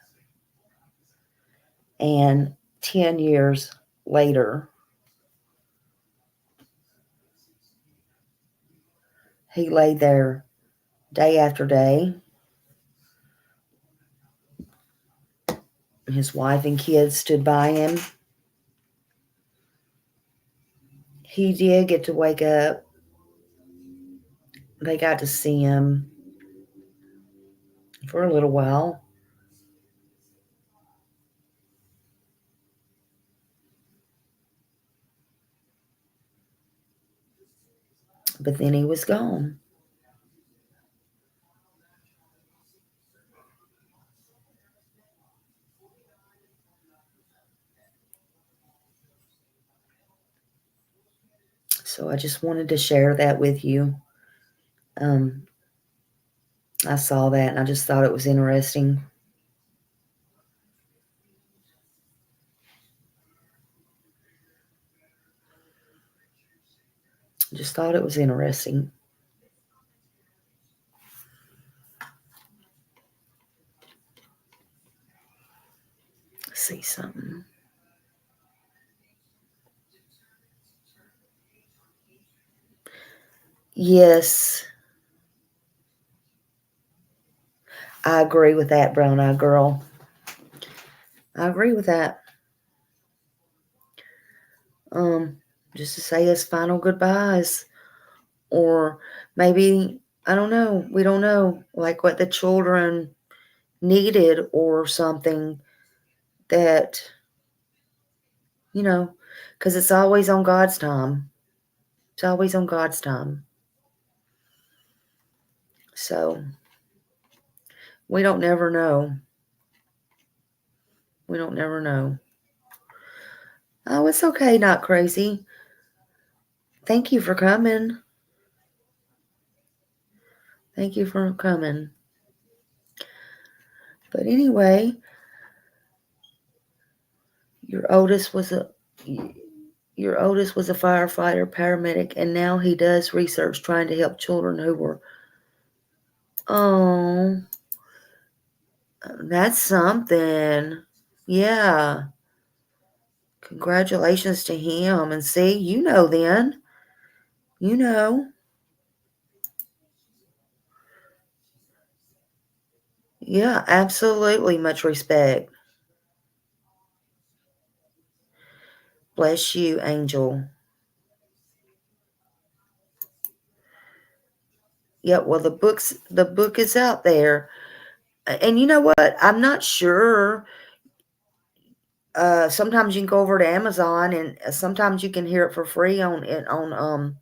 And 10 years later, he lay there day after day. His wife and kids stood by him. He did get to wake up. They got to see him for a little while. But then he was gone. So I just wanted to share that with you. Um, I saw that and I just thought it was interesting. Just thought it was interesting. Let's see something. Yes, I agree with that, brown eyed girl. I agree with that. Um, just to say his final goodbyes, or maybe I don't know. We don't know, like what the children needed or something that because it's always on God's time. It's always on God's time. So we don't never know. We don't never know. Oh, it's okay, not crazy. Thank you for coming. Thank you for coming. But anyway, your Otis was a your Otis was a firefighter, paramedic, and now he does research trying to help children who were. Oh, that's something. Yeah. Congratulations to him. And see, then. You know. Yeah, absolutely. Much respect. Bless you, Angel. Yeah, well the book is out there. And you know what? I'm not sure. Sometimes you can go over to Amazon and sometimes you can hear it for free on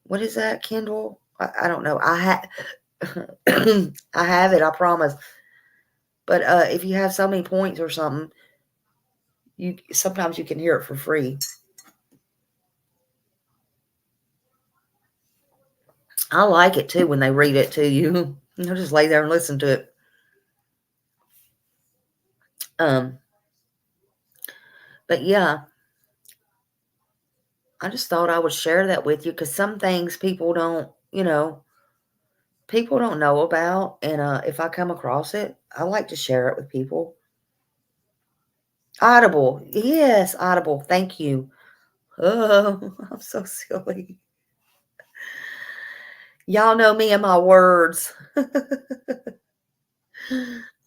what is that, Kindle? I don't know. I have it, I promise. But if you have so many points or something, you sometimes you can hear it for free. I like it too when they read it to you. You'll just lay there and listen to it. Um, but yeah, I just thought I would share that with you because some things people don't know about, and if I come across it, I like to share it with people. Audible, yes, Audible. Thank you. Oh, I'm so silly. Y'all know me and my words.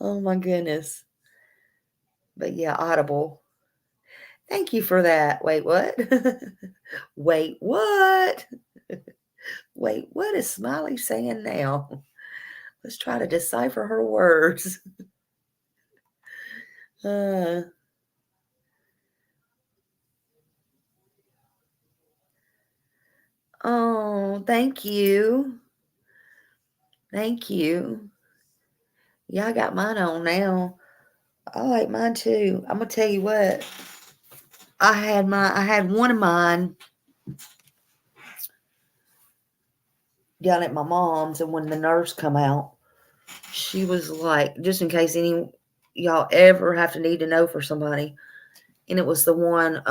Oh my goodness. But yeah, Audible. Thank you for that. Wait, what? Wait, what? Wait, what is Smiley saying now? Let's try to decipher her words. Uh, oh, thank you. Thank you. Yeah, I got mine on now. I like mine too. I'm gonna tell you what. I had one of mine down at my mom's, and when the nurse come out, she was like, just in case any y'all ever have to need to know for somebody, and it was the one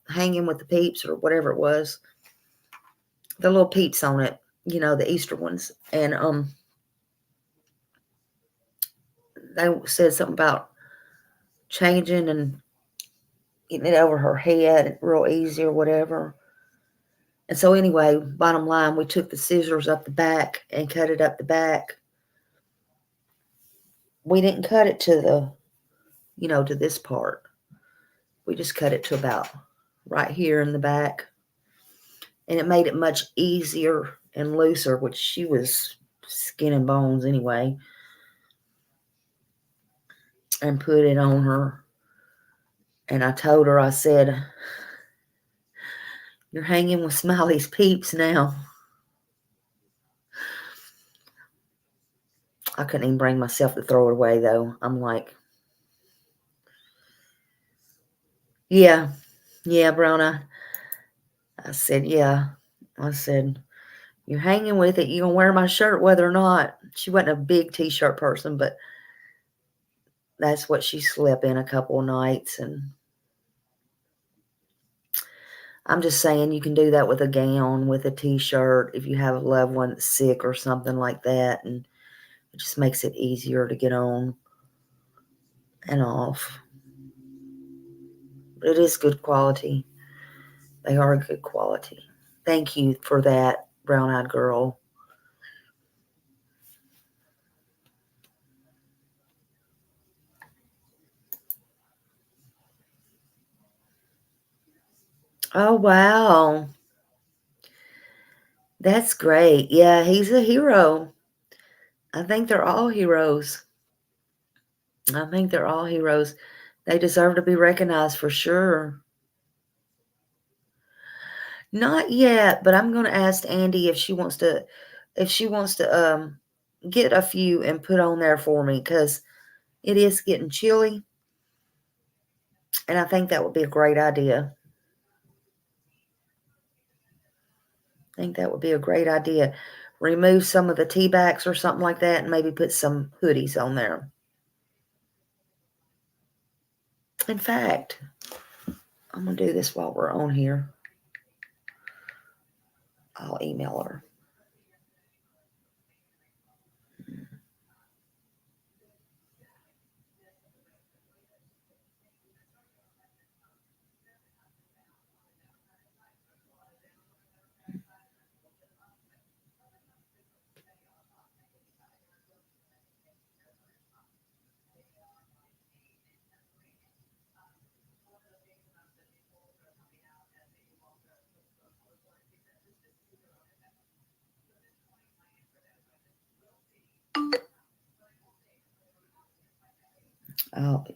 hanging with the peeps or whatever it was, the little peeps on it, the Easter ones, and they said something about changing and getting it over her head real easy or whatever. And so anyway, bottom line, we took the scissors up the back and cut it up the back. We didn't cut it to to this part. We just cut it to about right here in the back. And it made it much easier and looser, which she was skin and bones anyway. And put it on her. And I told her, I said, "You're hanging with Smiley's peeps now." I couldn't even bring myself to throw it away, though. I'm like, yeah, yeah, Brown. I said, yeah. I said, you're hanging with it. You gonna wear my shirt whether or not. She wasn't a big t-shirt person, but that's what she slept in a couple of nights. And I'm just saying you can do that with a gown, with a t-shirt, if you have a loved one that's sick or something like that. And it just makes it easier to get on and off. But it is good quality. They are good quality. Thank you for that, brown-eyed girl. Oh, wow. That's great. Yeah, he's a hero. I think they're all heroes. I think they're all heroes. They deserve to be recognized for sure. Not yet, but I'm going to ask Andy if she wants to get a few and put on there for me, because it is getting chilly, and I think that would be a great idea. I think that would be a great idea. Remove some of the tea bags or something like that, and maybe put some hoodies on there. In fact, I'm going to do this while we're on here. I'll email her. I'll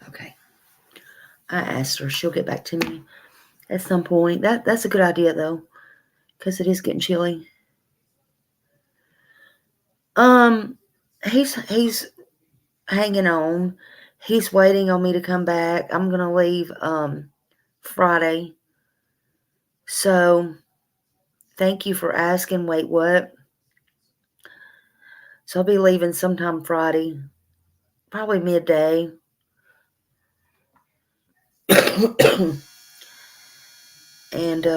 okay. I asked her. She'll get back to me at some point. That's a good idea though, because it is getting chilly. Um, he's hanging on. He's waiting on me to come back. I'm gonna leave Friday. So thank you for asking. Wait, what? So I'll be leaving sometime Friday, probably midday. And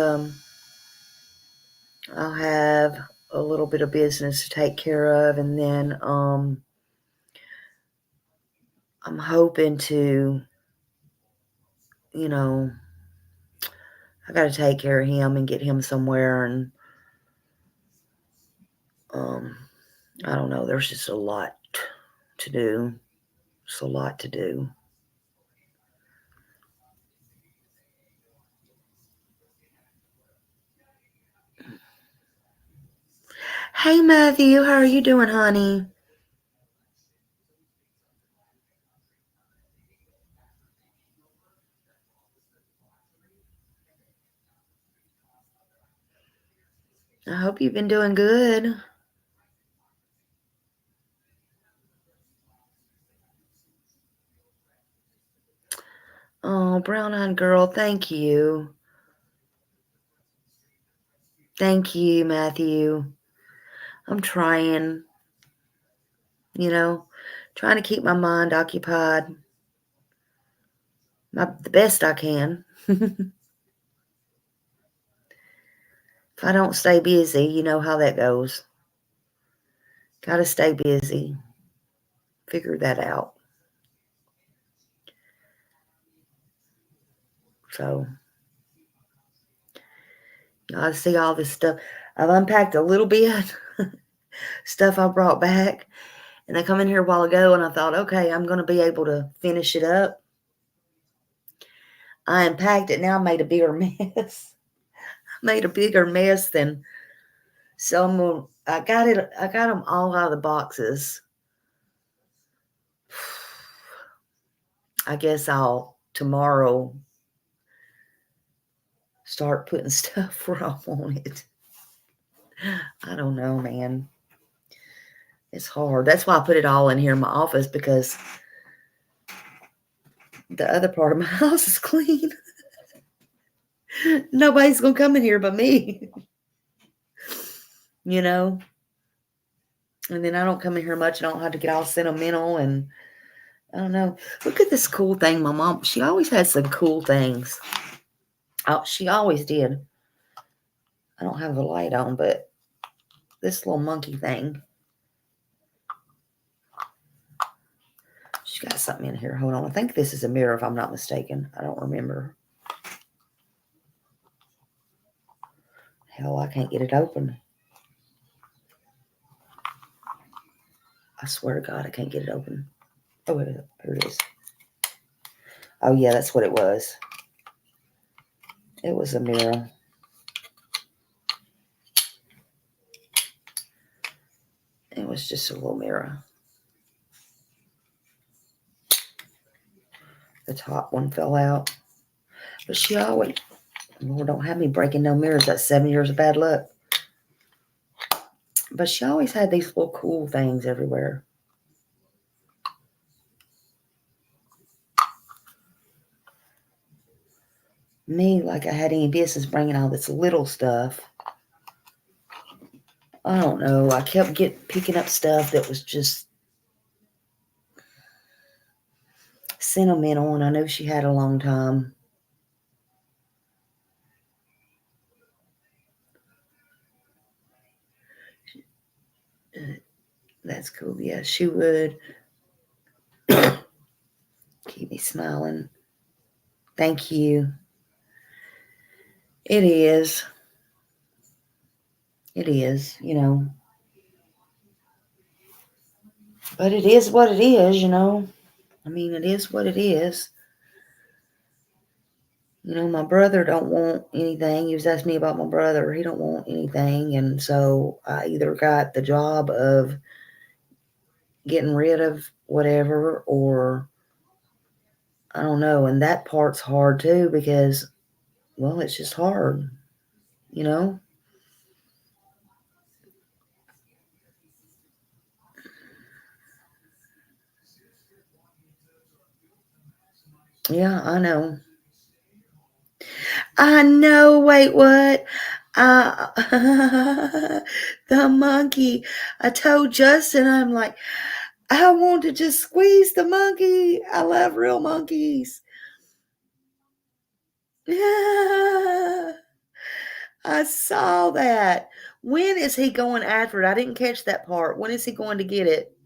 I'll have a little bit of business to take care of, and then I'm hoping to, you know, I got to take care of him and get him somewhere, and um I don't know, there's just a lot to do. It's a lot to do. Hey Matthew, how are you doing, honey? I hope you've been doing good. Oh, brown-eyed girl, thank you. Thank you, Matthew. I'm trying, you know, trying to keep my mind occupied the best I can. If I don't stay busy, you know how that goes. Gotta stay busy. Figure that out. So, I see all this stuff. I've unpacked a little bit, stuff I brought back. And I come in here a while ago and I thought, okay, I'm going to be able to finish it up. I unpacked it. Now I made a bigger mess. Made a bigger mess than some. I got it. I got them all out of the boxes. I guess I'll tomorrow start putting stuff where I want it. I don't know, man. It's hard. That's why I put it all in here in my office, because the other part of my house is clean. Nobody's going to come in here but me. You know? And then I don't come in here much. I don't have to get all sentimental, and I don't know. Look at this cool thing. My mom, she always had some cool things. Oh, she always did. I don't have the light on, but this little monkey thing. She's got something in here. Hold on. I think this is a mirror, if I'm not mistaken. I don't remember. Hell, I can't get it open. I swear to God, I can't get it open. Oh, here it is. Oh, yeah, that's what it was. It was a mirror. It was just a little mirror. The top one fell out. But she always, Lord, don't have me breaking no mirrors. That's 7 years of bad luck. But she always had these little cool things everywhere. Me, like I had any business bringing all this little stuff. I don't know. I kept picking up stuff that was just sentimental, and I know she had a long time. That's cool. Yeah, she would keep me smiling. Thank you. It is. It is, you know. But it is what it is, you know. I mean, it is what it is. You know, my brother don't want anything. He was asking me about my brother. He don't want anything. And so I either got the job of getting rid of whatever, or I don't know. And that part's hard too, because, well, it's just hard, you know? Yeah, I know. I know. Wait, what? The monkey. I told Justin, I'm like, I want to just squeeze the monkey. I love real monkeys. I saw that. When is he going after it? I didn't catch that part. When is he going to get it?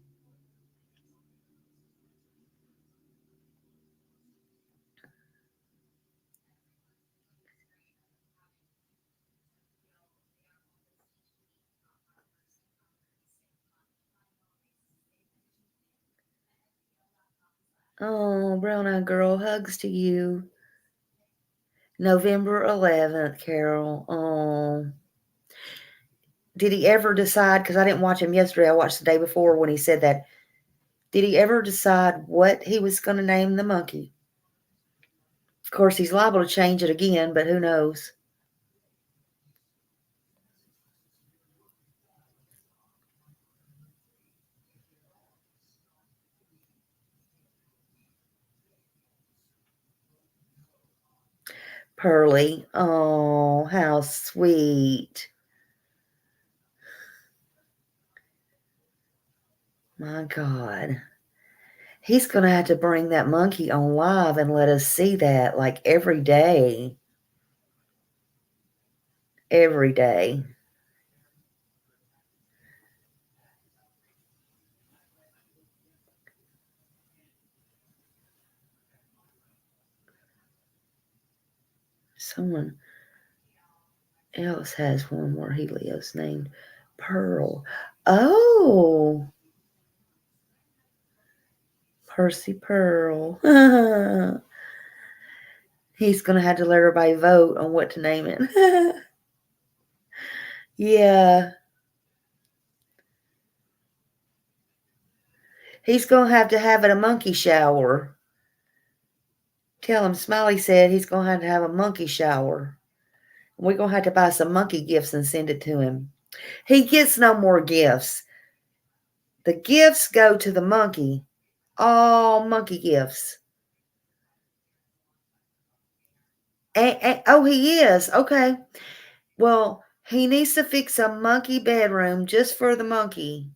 Oh, brown eyed girl, hugs to you. November 11th, Carol. Oh. Did he ever decide? Because I didn't watch him yesterday. I watched the day before when he said that. Did he ever decide what he was going to name the monkey? Of course, he's liable to change it again, but who knows? Pearly. Oh, how sweet. My God. He's going to have to bring that monkey on live and let us see that like every day. Every day. Someone else has one where he lives named Pearl. Oh, Percy Pearl. He's going to have to let everybody vote on what to name it. Yeah. He's going to have it a monkey shower. Tell him Smiley said he's going to have a monkey shower. We're going to have to buy some monkey gifts and send it to him. He gets no more gifts. The gifts go to the monkey. All monkey gifts. Oh, he is. Okay. Well, he needs to fix a monkey bedroom just for the monkey.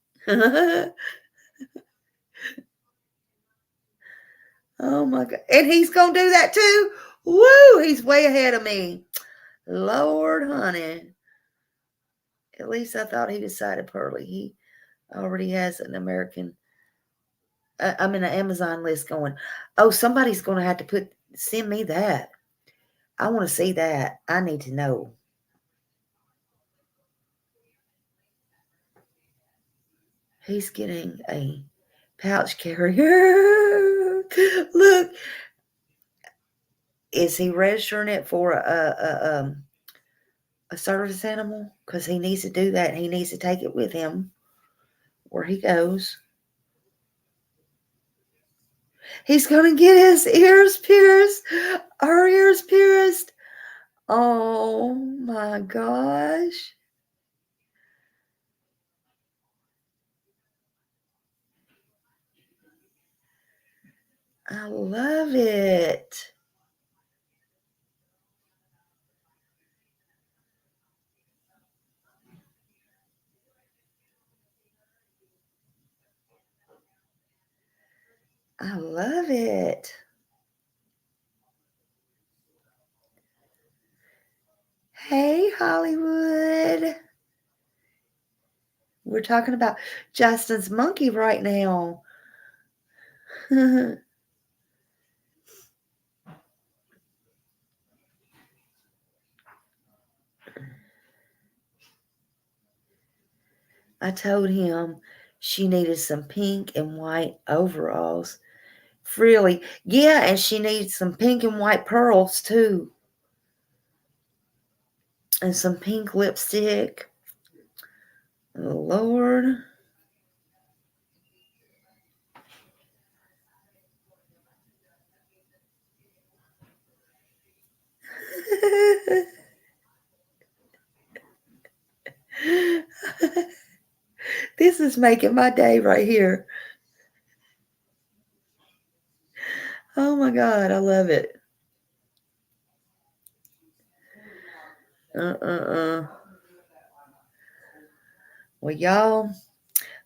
Oh my God. And he's going to do that too? Woo! He's way ahead of me. Lord, honey. At least I thought he decided Pearly. He already has an American, an Amazon list going. Oh, somebody's going to have to send me that. I want to see that. I need to know. He's getting a pouch carrier. Look, is he registering it for a service animal? Because he needs to do that. He needs to take it with him where he goes. He's going to get his ears pierced. Our ears pierced. Oh my gosh. I love it. I love it. Hey, Hollywood. We're talking about Justin's monkey right now. I told him she needed some pink and white overalls. Frilly. Yeah, and she needs some pink and white pearls too. And some pink lipstick. Oh, Lord. This is making my day right here. Oh my God, I love it. Well, y'all,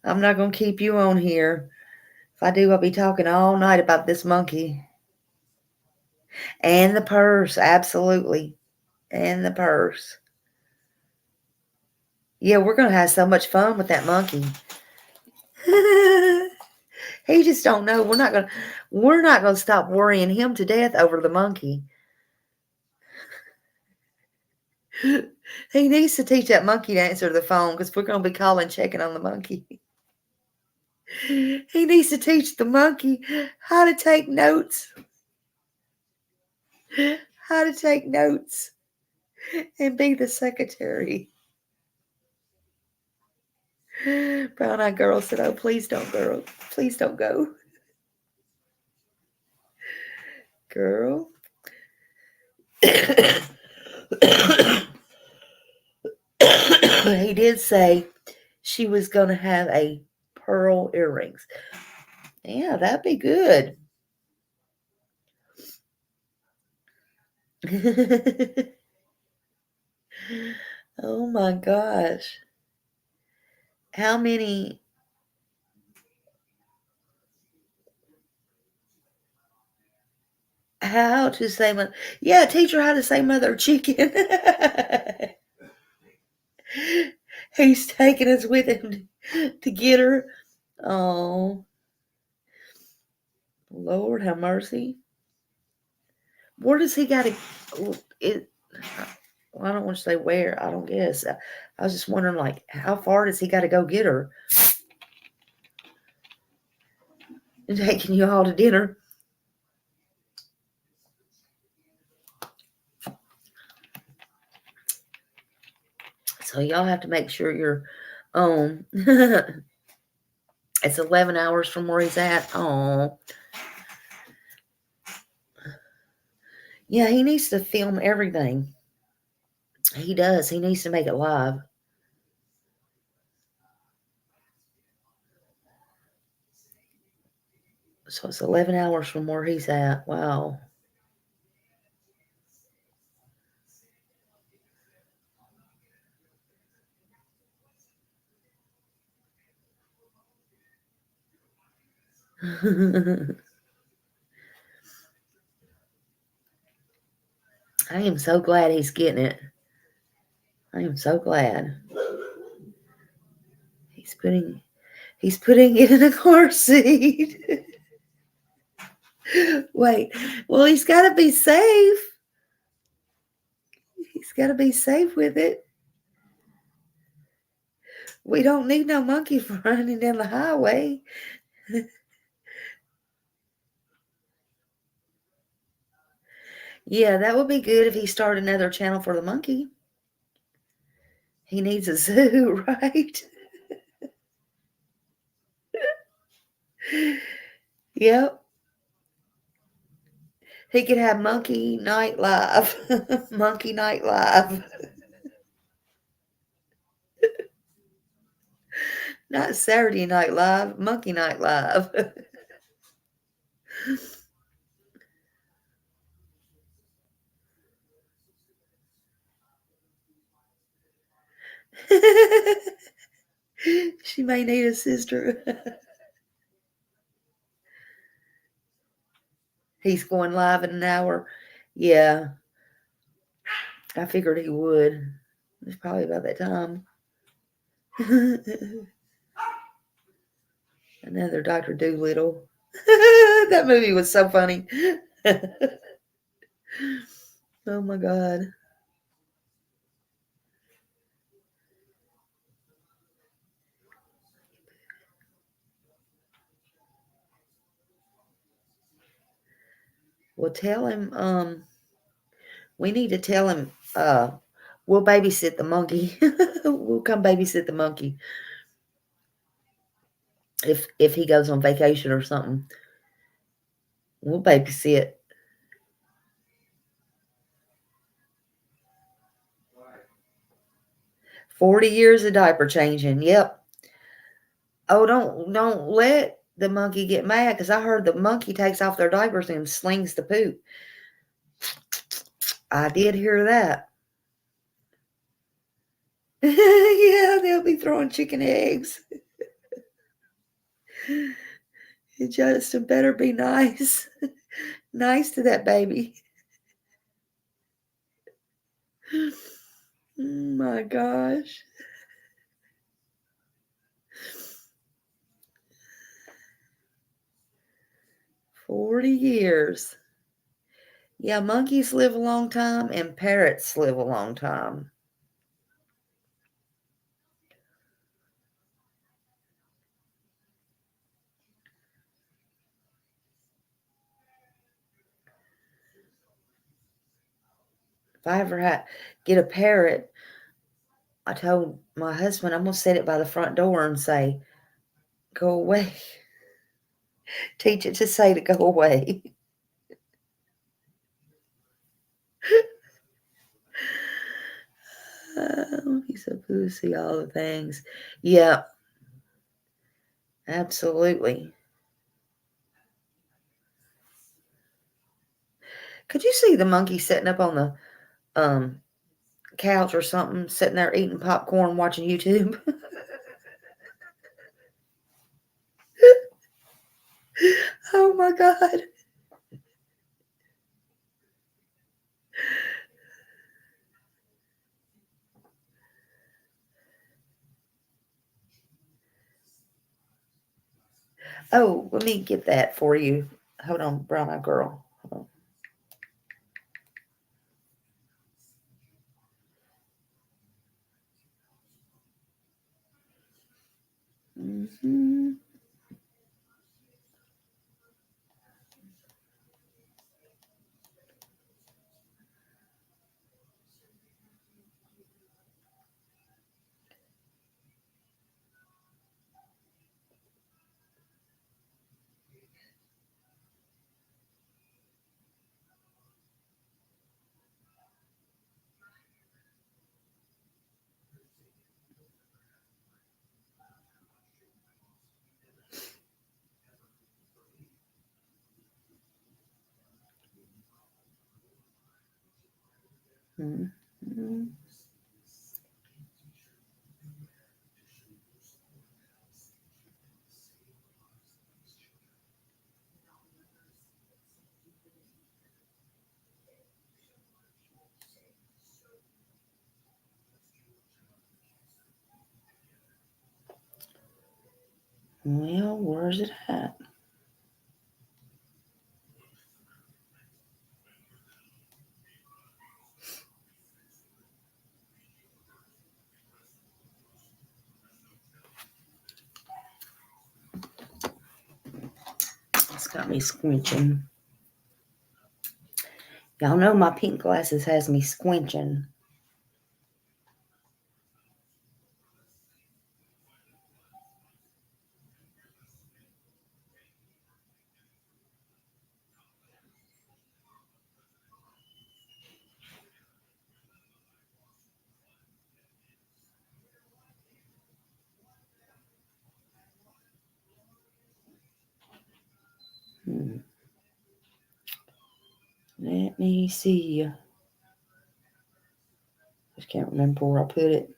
I'm not going to keep you on here. If I do, I'll be talking all night about this monkey. And the purse, absolutely. And the purse. Yeah, we're going to have so much fun with that monkey. He just don't know. We're not going to stop worrying him to death over the monkey. He needs to teach that monkey to answer the phone because we're going to be calling, checking on the monkey. He needs to teach the monkey how to take notes. How to take notes and be the secretary. Brown-eyed girl said, "Oh, please don't, girl. Please don't go." Girl. He did say she was going to have a pearl earrings. Yeah, that'd be good. Oh my gosh. How many How to say mother. Yeah, teach her how to say mother chicken. He's taking us with him to get her. Oh, Lord have mercy. Where does he got to? It. Well, I don't want to say where. I don't guess. I was just wondering, like, how far does he got to go get her? And taking you all to dinner. So y'all have to make sure you're it's 11 hours from where he's at. Oh. Yeah, he needs to film everything. He does. He needs to make it live. So it's 11 hours from where he's at. Wow. I am so glad he's getting it. I am so glad. He's putting it in a car seat. Wait. Well, he's got to be safe. He's got to be safe with it. We don't need no monkey running down the highway. Yeah, that would be good if he started another channel for the monkey. He needs a zoo, right? Yep. He could have Monkey Night Live. Monkey Night Live. Not Saturday Night Live, Monkey Night Live. She may need a sister. He's going live in an hour. Yeah, I figured he would. It's probably about that time. Another Dr. Doolittle. That movie was so funny. Oh my God. Well, tell him, we need to tell him, we'll babysit the monkey. We'll come babysit the monkey. If he goes on vacation or something, we'll babysit. 40 years of diaper changing. Yep. Oh, don't let the monkey get mad, because I heard the monkey takes off their diapers and slings the poop. I did hear that. Yeah, they'll be throwing chicken eggs. You just better be nice. Nice to that baby. Oh my gosh. 40 years. Yeah, monkeys live a long time and parrots live a long time. If I ever get a parrot, I told my husband I'm going to set it by the front door and say, go away. Teach it to say to go away. He's a pussy, all the things. Yeah, absolutely. Could you see the monkey sitting up on the couch or something, sitting there eating popcorn, watching YouTube? Oh my God. Oh, let me get that for you. Hold on, brown eyed girl. Hold on. Mm-hmm. Well, where's it at? It's got me squinching. Y'all know my pink glasses has me squinching. Hmm. Let me see. Just can't remember where I put it.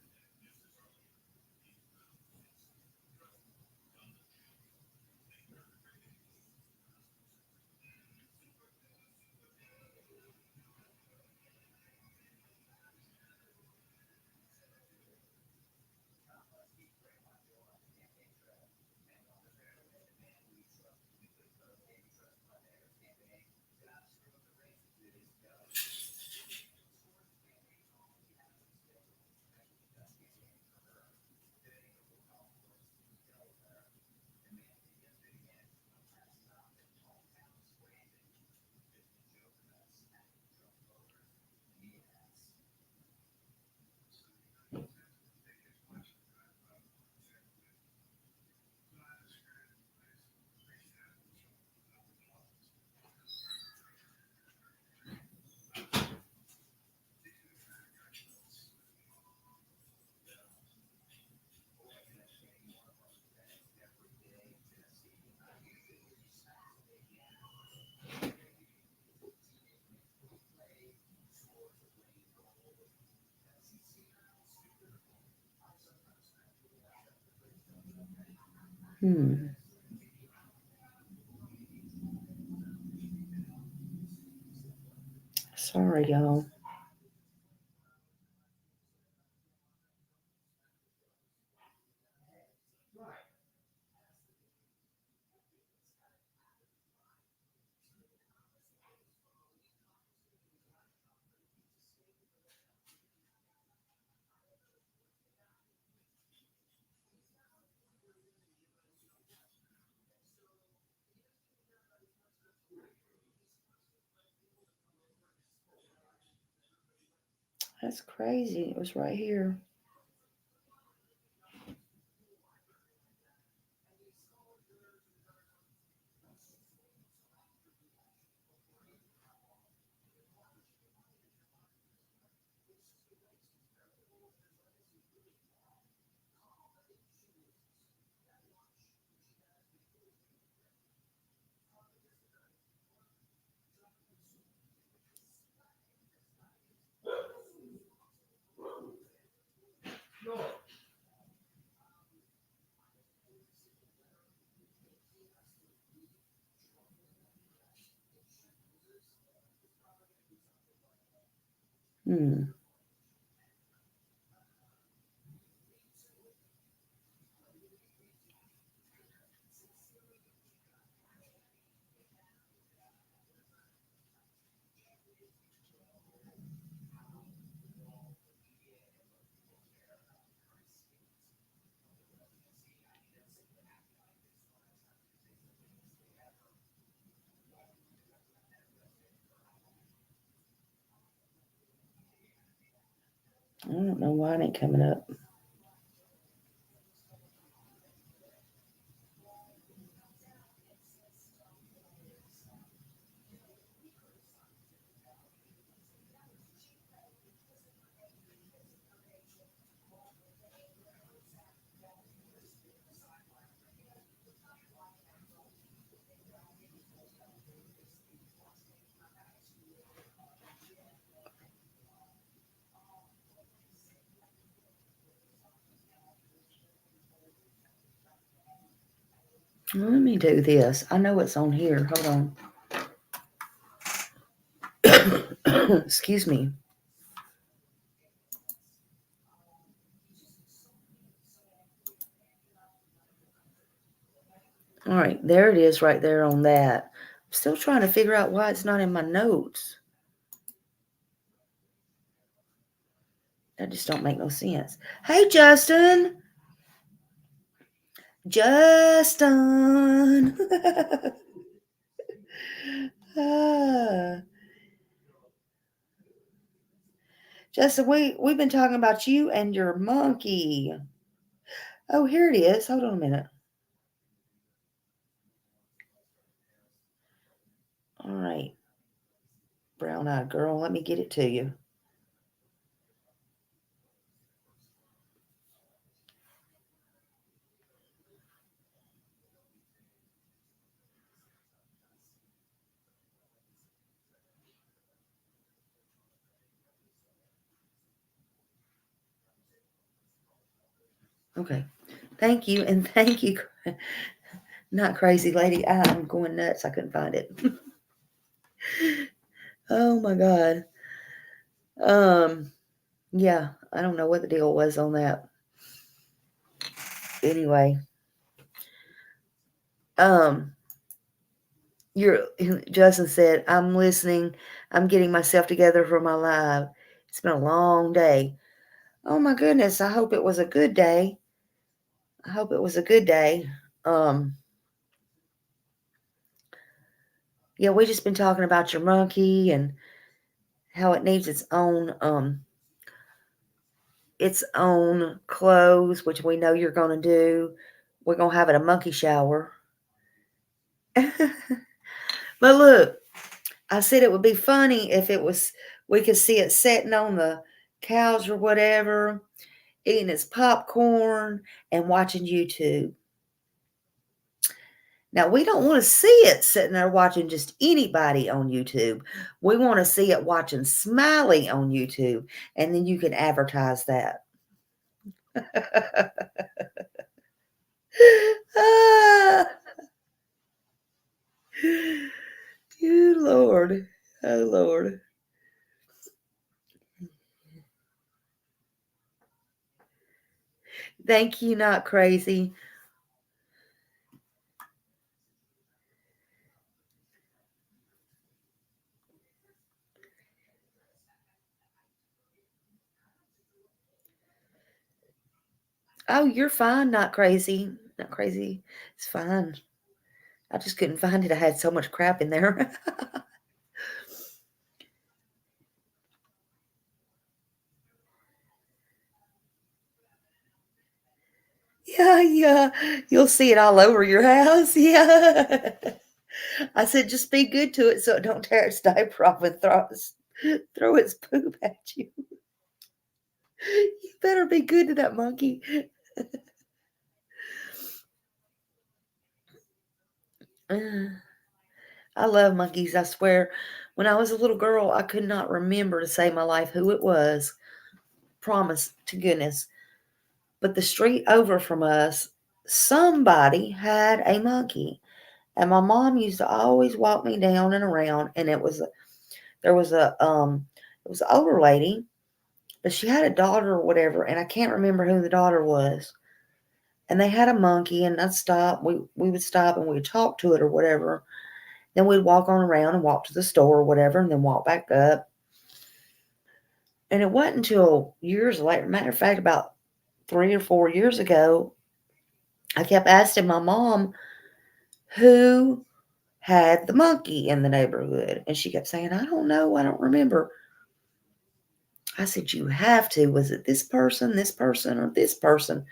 Hmm. Sorry, y'all. That's crazy. It was right here. Hmm. I don't know why it ain't coming up. Let me do this. I know it's on here. Hold on. Excuse me. All right, there it is right there on that. I'm still trying to figure out why it's not in my notes. That just don't make no sense. Hey, Justin. Justin. Ah. Justin, we've been talking about you and your monkey. Oh, here it is. Hold on a minute. All right, brown-eyed girl, let me get it to you. Okay. Thank you, and thank you. Not crazy lady. I'm going nuts. I couldn't find it. Oh my god. Um, yeah, I don't know what the deal was on that. Anyway, um, you're Justin said, I'm listening. I'm getting myself together for my live. It's been a long day. Oh my goodness. I hope it was a good day. I hope it was a good day. Um, yeah, we just been talking about your monkey and how it needs its own clothes, which we know you're gonna do. We're gonna have it a monkey shower. But look, I said it would be funny if it was we could see it sitting on the couch or whatever, eating its popcorn and watching YouTube. Now we don't want to see it sitting there watching just anybody on YouTube. We want to see it watching Smiley on YouTube, and then you can advertise that. Ah, you Lord. Oh Lord. Thank you, not crazy. Oh, you're fine, not crazy. Not crazy. It's fine. I just couldn't find it. I had so much crap in there. Yeah, yeah. You'll see it all over your house. Yeah. I said, just be good to it so it don't tear its diaper off and throw its poop at you. You better be good to that monkey. I love monkeys, I swear. When I was a little girl, I could not remember to save my life who it was. Promise to goodness. But the street over from us, somebody had a monkey. And my mom used to always walk me down and around, and there was it was an older lady, but she had a daughter or whatever, and I can't remember who the daughter was. And they had a monkey, and we would stop and we'd talk to it or whatever. Then we'd walk on around and walk to the store or whatever, and then walk back up. And it wasn't until years later, matter of fact, about 3 or 4 years ago, I kept asking my mom who had the monkey in the neighborhood. And she kept saying, I don't know, I don't remember. I said, you have to. Was it this person, or this person?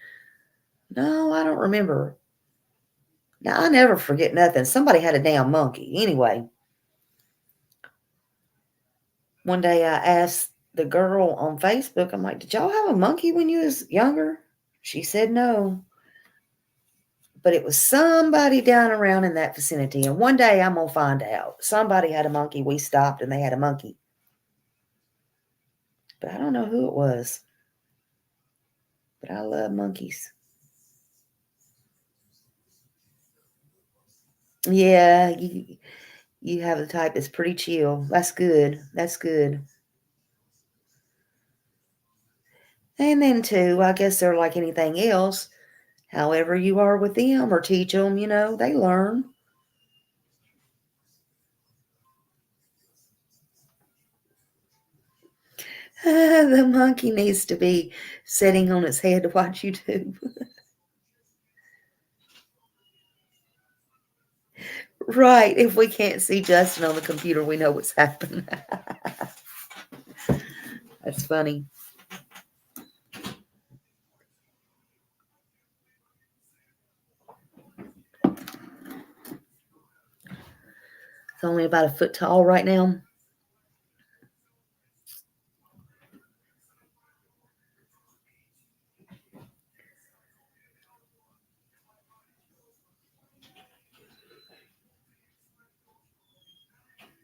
No, I don't remember. Now, I never forget nothing. Somebody had a damn monkey. Anyway, one day I asked the girl on Facebook, I'm like, did y'all have a monkey when you was younger? She said no. But it was somebody down around in that vicinity. And one day I'm going to find out. Somebody had a monkey. We stopped and they had a monkey. But I don't know who it was. But I love monkeys. Yeah, you have the type that's pretty chill. That's good. That's good. And then, too, I guess they're like anything else. However you are with them or teach them, they learn. The monkey needs to be sitting on its head to watch YouTube. Right. If we can't see Justin on the computer, we know what's happening. That's funny. It's only about a foot tall right now.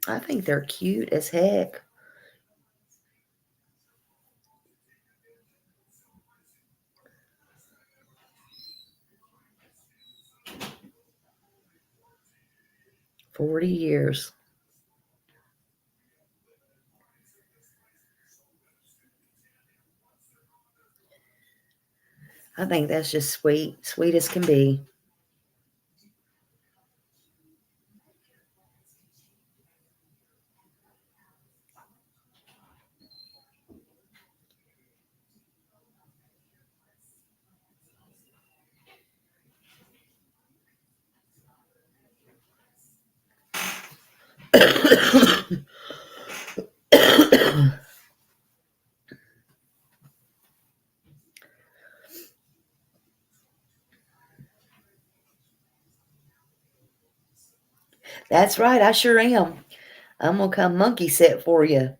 I think they're cute as heck. $40. I think that's just sweet. Sweet as can be. That's right. I sure am. I'm going to come monkey set for you.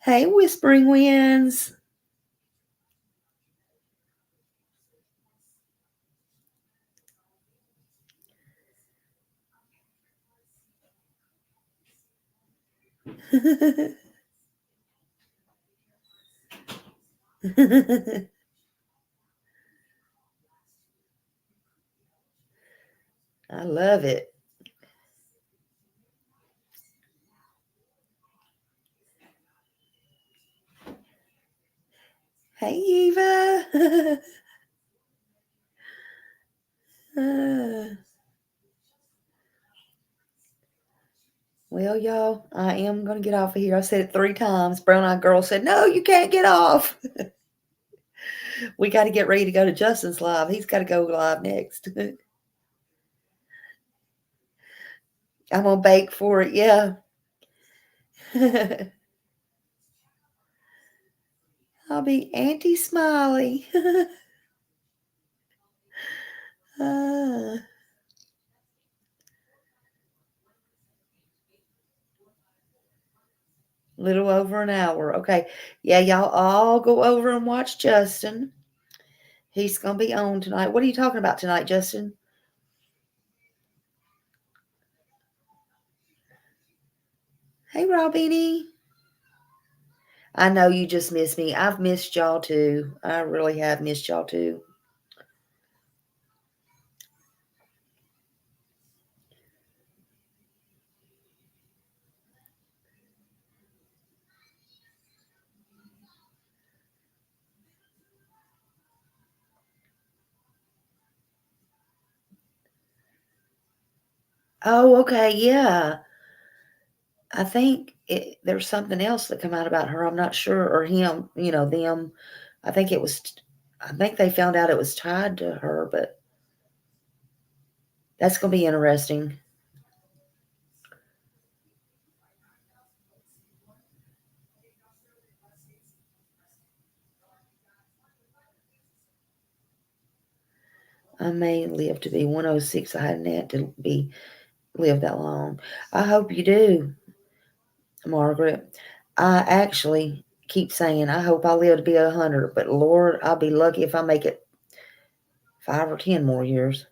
Hey, Whispering Winds. I love it. Hey, Eva. Well, y'all, I am going to get off of here. I said it 3 times. Brown Eyed Girl said, no, you can't get off. We got to get ready to go to Justin's live. He's got to go live next. I'm going to bake for it. Yeah. I'll be Auntie Smiley. Little over an hour. Okay. Yeah, y'all all go over and watch Justin. He's going to be on tonight. What are you talking about tonight, Justin? Hey, Robini. I know you just missed me. I've missed y'all too. I really have missed y'all too. Oh, okay. Yeah. I think there's something else that come out about her. I'm not sure. Or him, them. I think it was, I think they found out it was tied to her, but that's going to be interesting. I may live to be 106. I hadn't had to be live that long. I hope you do, Margaret. I actually keep saying I hope I live to be 100, but Lord, I'll be lucky if I make it 5 or 10 more years.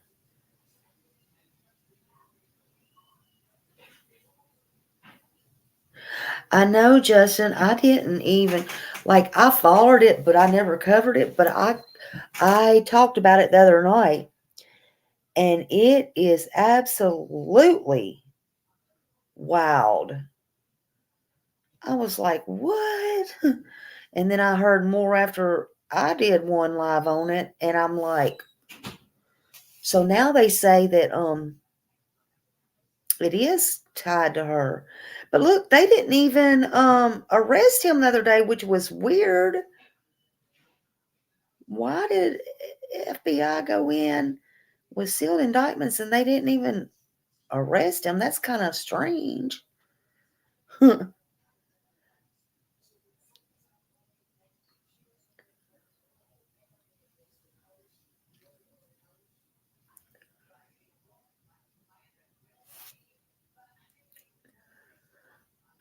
I know, Justin. I didn't even like. I followed it, but I never covered it. But I talked about it the other night, and it is absolutely wild. I was like, what? And then I heard more after I did one live on it, and I'm like, so now they say that it is tied to her. But look, they didn't even arrest him the other day, which was weird. Why did FBI go in with sealed indictments and they didn't even arrest him? That's kind of strange.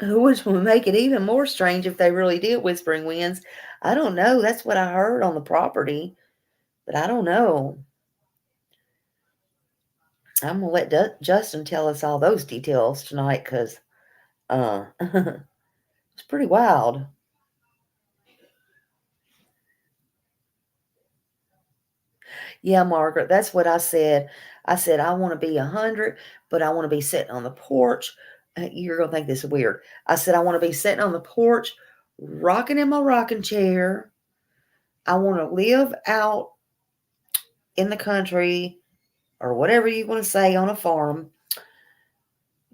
Which would make it even more strange if they really did whispering winds. I don't know. That's what I heard on the property, but I don't know. I'm gonna let Justin tell us all those details tonight because it's pretty wild. Yeah, Margaret, that's what I said. I said I want to be 100, but I want to be sitting on the porch. You're gonna think this is weird. I said I want to be sitting on the porch, rocking in my rocking chair. I want to live out in the country or whatever you want to say on a farm.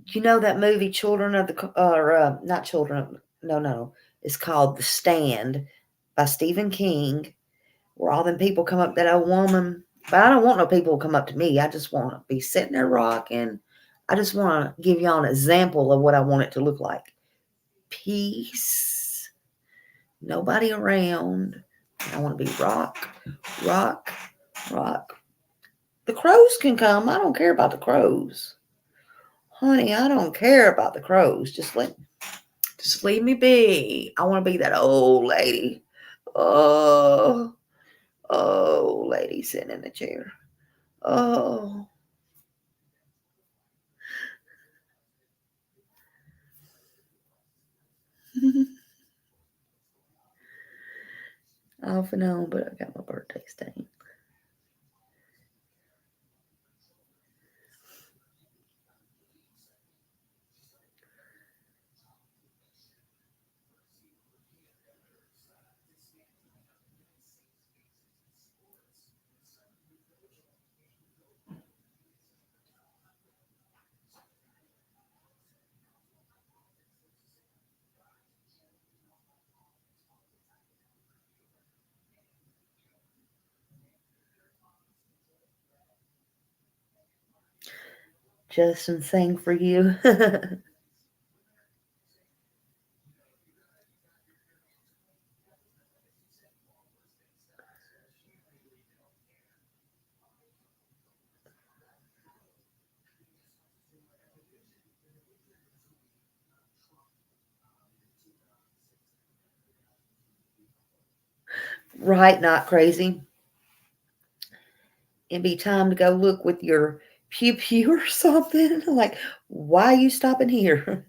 You know that movie Children of the or not Children of, no, it's called The Stand by Stephen King, where all them people come up that old woman. But I don't want no people to come up to me. I just want to be sitting there rocking. I just want to give y'all an example of what I want it to look like. Peace. Nobody around. I want to be rock, rock, rock. The crows can come. I don't care about the crows. Honey, I don't care about the crows. Just leave me be. I want to be that old lady. Oh, oh, lady sitting in the chair. Oh. Off and on, but I got my birthday stain. Justin sang for you. Right, not crazy. It'd be time to go look with your pew pew or something. Like, why are you stopping here?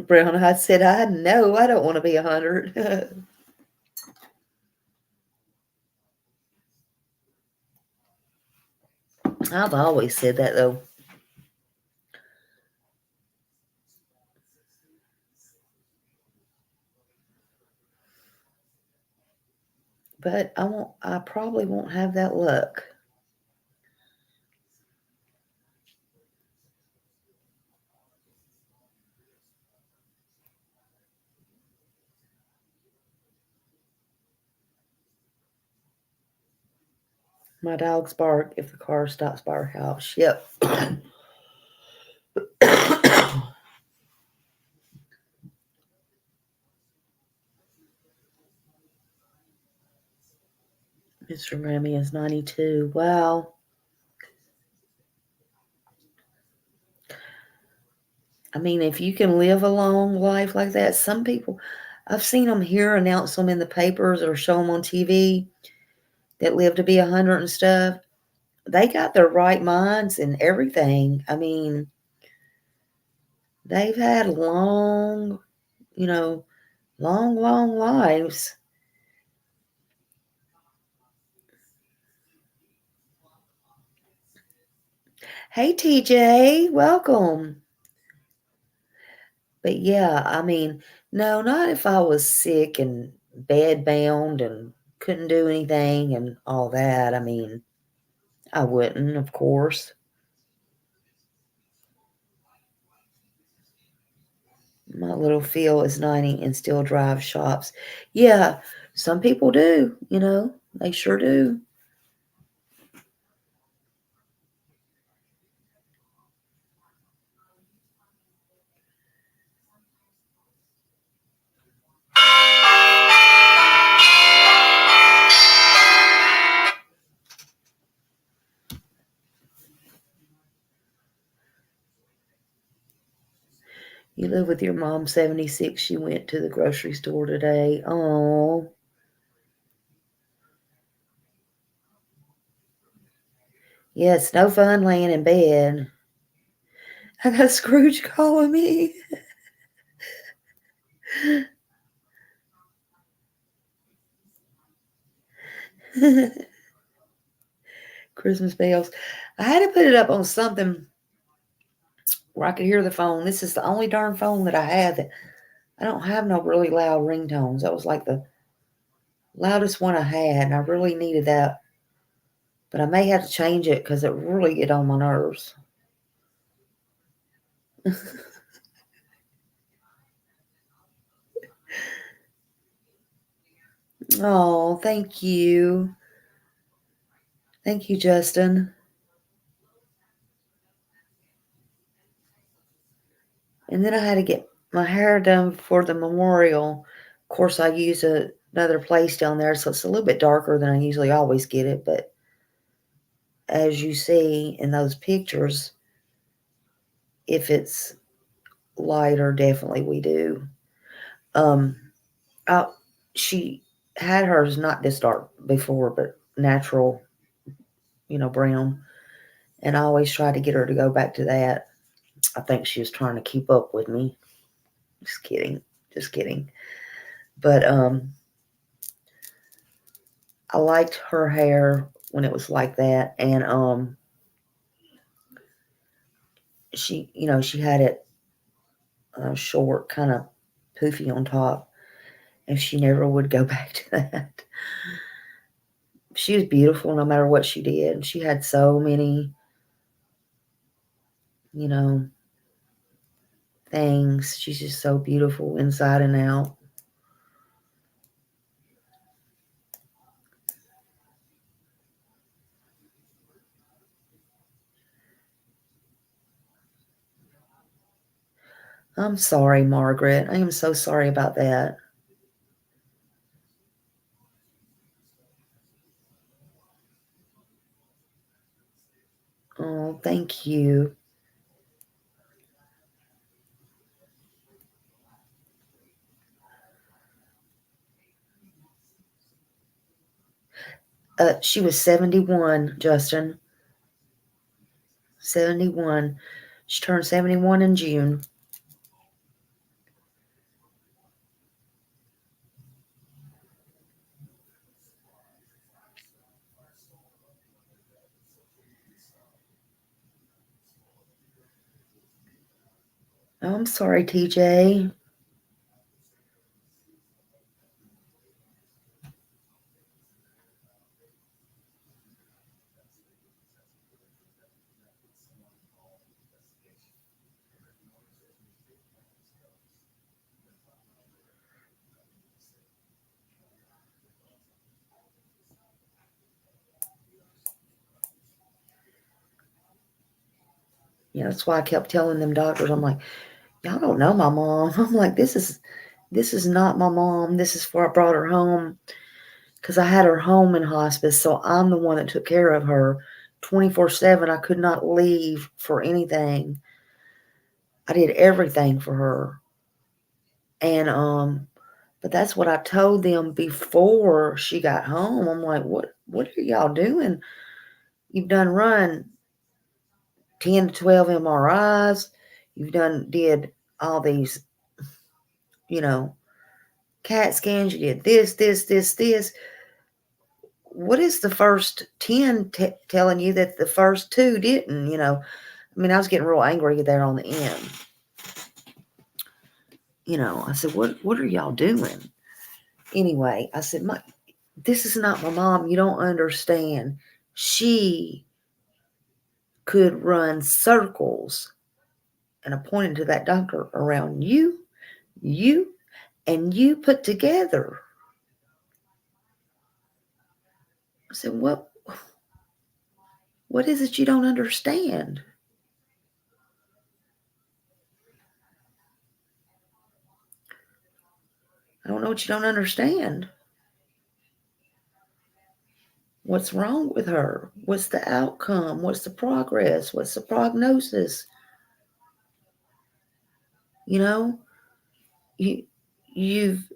Brown Eyed said, I know I don't want to be 100. I've always said that though. But I probably won't have that luck. My dogs bark if the car stops by our house. Yep. Mr. Grammy is 92. Wow. I mean, if you can live a long life like that, some people, I've seen them here announce them in the papers or show them on TV that live to be 100 and stuff. They got their right minds and everything. I mean, they've had long, you know, long lives. Hey, TJ, welcome. But yeah, I mean, no, not if I was sick and bed bound and couldn't do anything and all that. I mean, I wouldn't, of course. My little Phil is 90 and still drives shops. Yeah, some people do, they sure do. You live with your mom, 76. She went to the grocery store today. Oh, yeah, it's no fun laying in bed. I got Scrooge calling me. Christmas bells. I had to put it up on something where I could hear the phone. This is the only darn phone that I have that I don't have no really loud ringtones. That was like the loudest one I had, and I really needed that. But I may have to change it because it really get on my nerves. Oh, thank you. Thank you, Justin. And then I had to get my hair done for the memorial. Of course, I use another place down there, so it's a little bit darker than I usually always get it. But as you see in those pictures, if it's lighter, definitely we do. Um, I, she had hers not this dark before, but natural, brown. And I always try to get her to go back to that. I think she was trying to keep up with me. Just kidding. Just kidding. But I liked her hair when it was like that, and she had it short, kind of poofy on top, and she never would go back to that. She was beautiful no matter what she did. She had so many, you know, things. She's just so beautiful inside and out. I'm sorry, Margaret. I am so sorry about that. Oh, thank you. She was 71, Justin. 71. She turned 71 in June. Oh, I'm sorry, TJ. Yeah, that's why I kept telling them doctors, I'm like, y'all don't know my mom. I'm like, this is not my mom. This is before I brought her home. because I had her home in hospice, so I'm the one that took care of her 24/7. I could not leave for anything. I did everything for her. And but that's what I told them before she got home. I'm like, what are y'all doing? You've done run 10 to 12 MRIs. You've did all these, you know, CAT scans. You did this. What is the first 10 telling you that the first 2 didn't, I mean, I was getting real angry there on the end. I said, what are y'all doing? Anyway, I said, this is not my mom. You don't understand. She could run circles, and I pointed to that doctor, around you, and you put together. I said, what is it you don't understand? I don't know what you don't understand. What's wrong with her? What's the outcome? What's the progress? What's the prognosis? You you've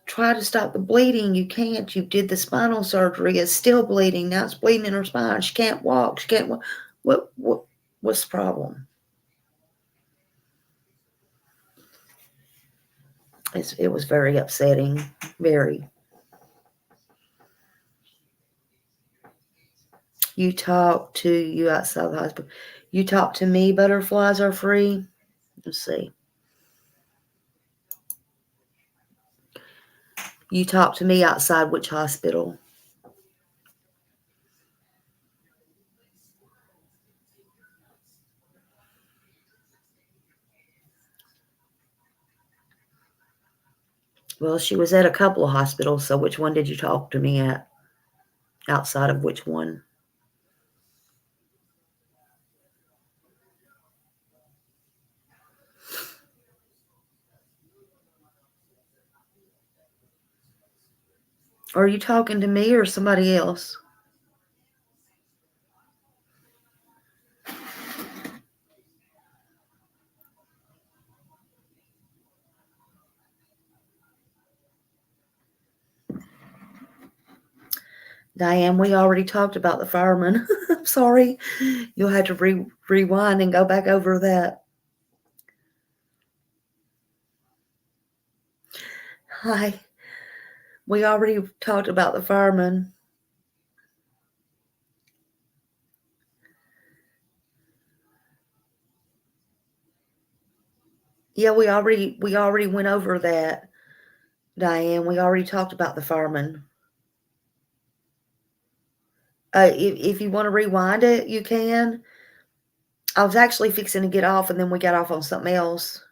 tried to stop the bleeding. You can't. You did the spinal surgery. It's still bleeding. Now it's bleeding in her spine. She can't walk. She can't walk. What's the problem? It was very upsetting. Very. You talk to you outside the hospital. You talk to me. Butterflies are free. Let's see. You talk to me outside which hospital? Well, she was at a couple of hospitals, so which one did you talk to me at? Outside of which one? Are you talking to me or somebody else? Diane, we already talked about the fireman. I'm sorry. You'll have to rewind and go back over that. Hi. We already talked about the fireman. Yeah, we already went over that, Diane. We already talked about the fireman. If you want to rewind it, you can. I was actually fixing to get off, and then we got off on something else.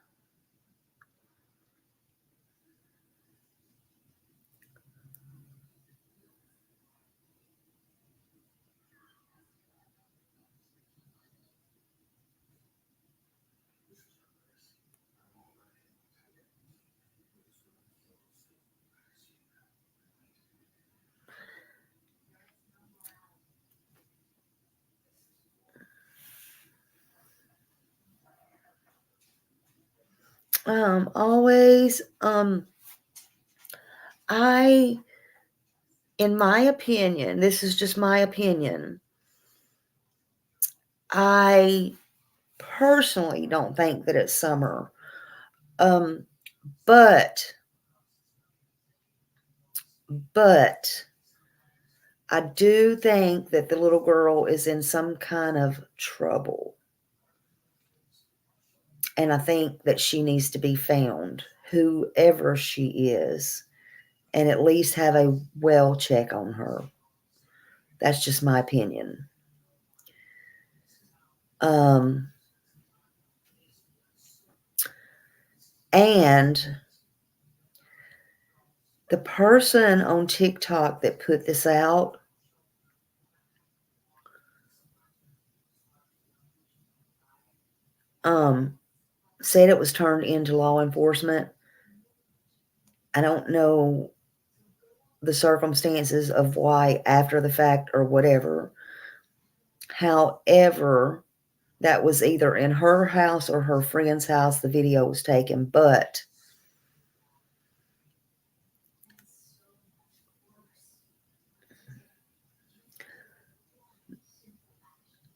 Always, in my opinion, this is just my opinion, I personally don't think that it's summer. But I do think that the little girl is in some kind of trouble. And I think that she needs to be found, whoever she is, and at least have a well check on her. That's just my opinion. And the person on TikTok that put this out, said it was turned into law enforcement. I don't know the circumstances of why after the fact or whatever. However, that was either in her house or her friend's house the video was taken. But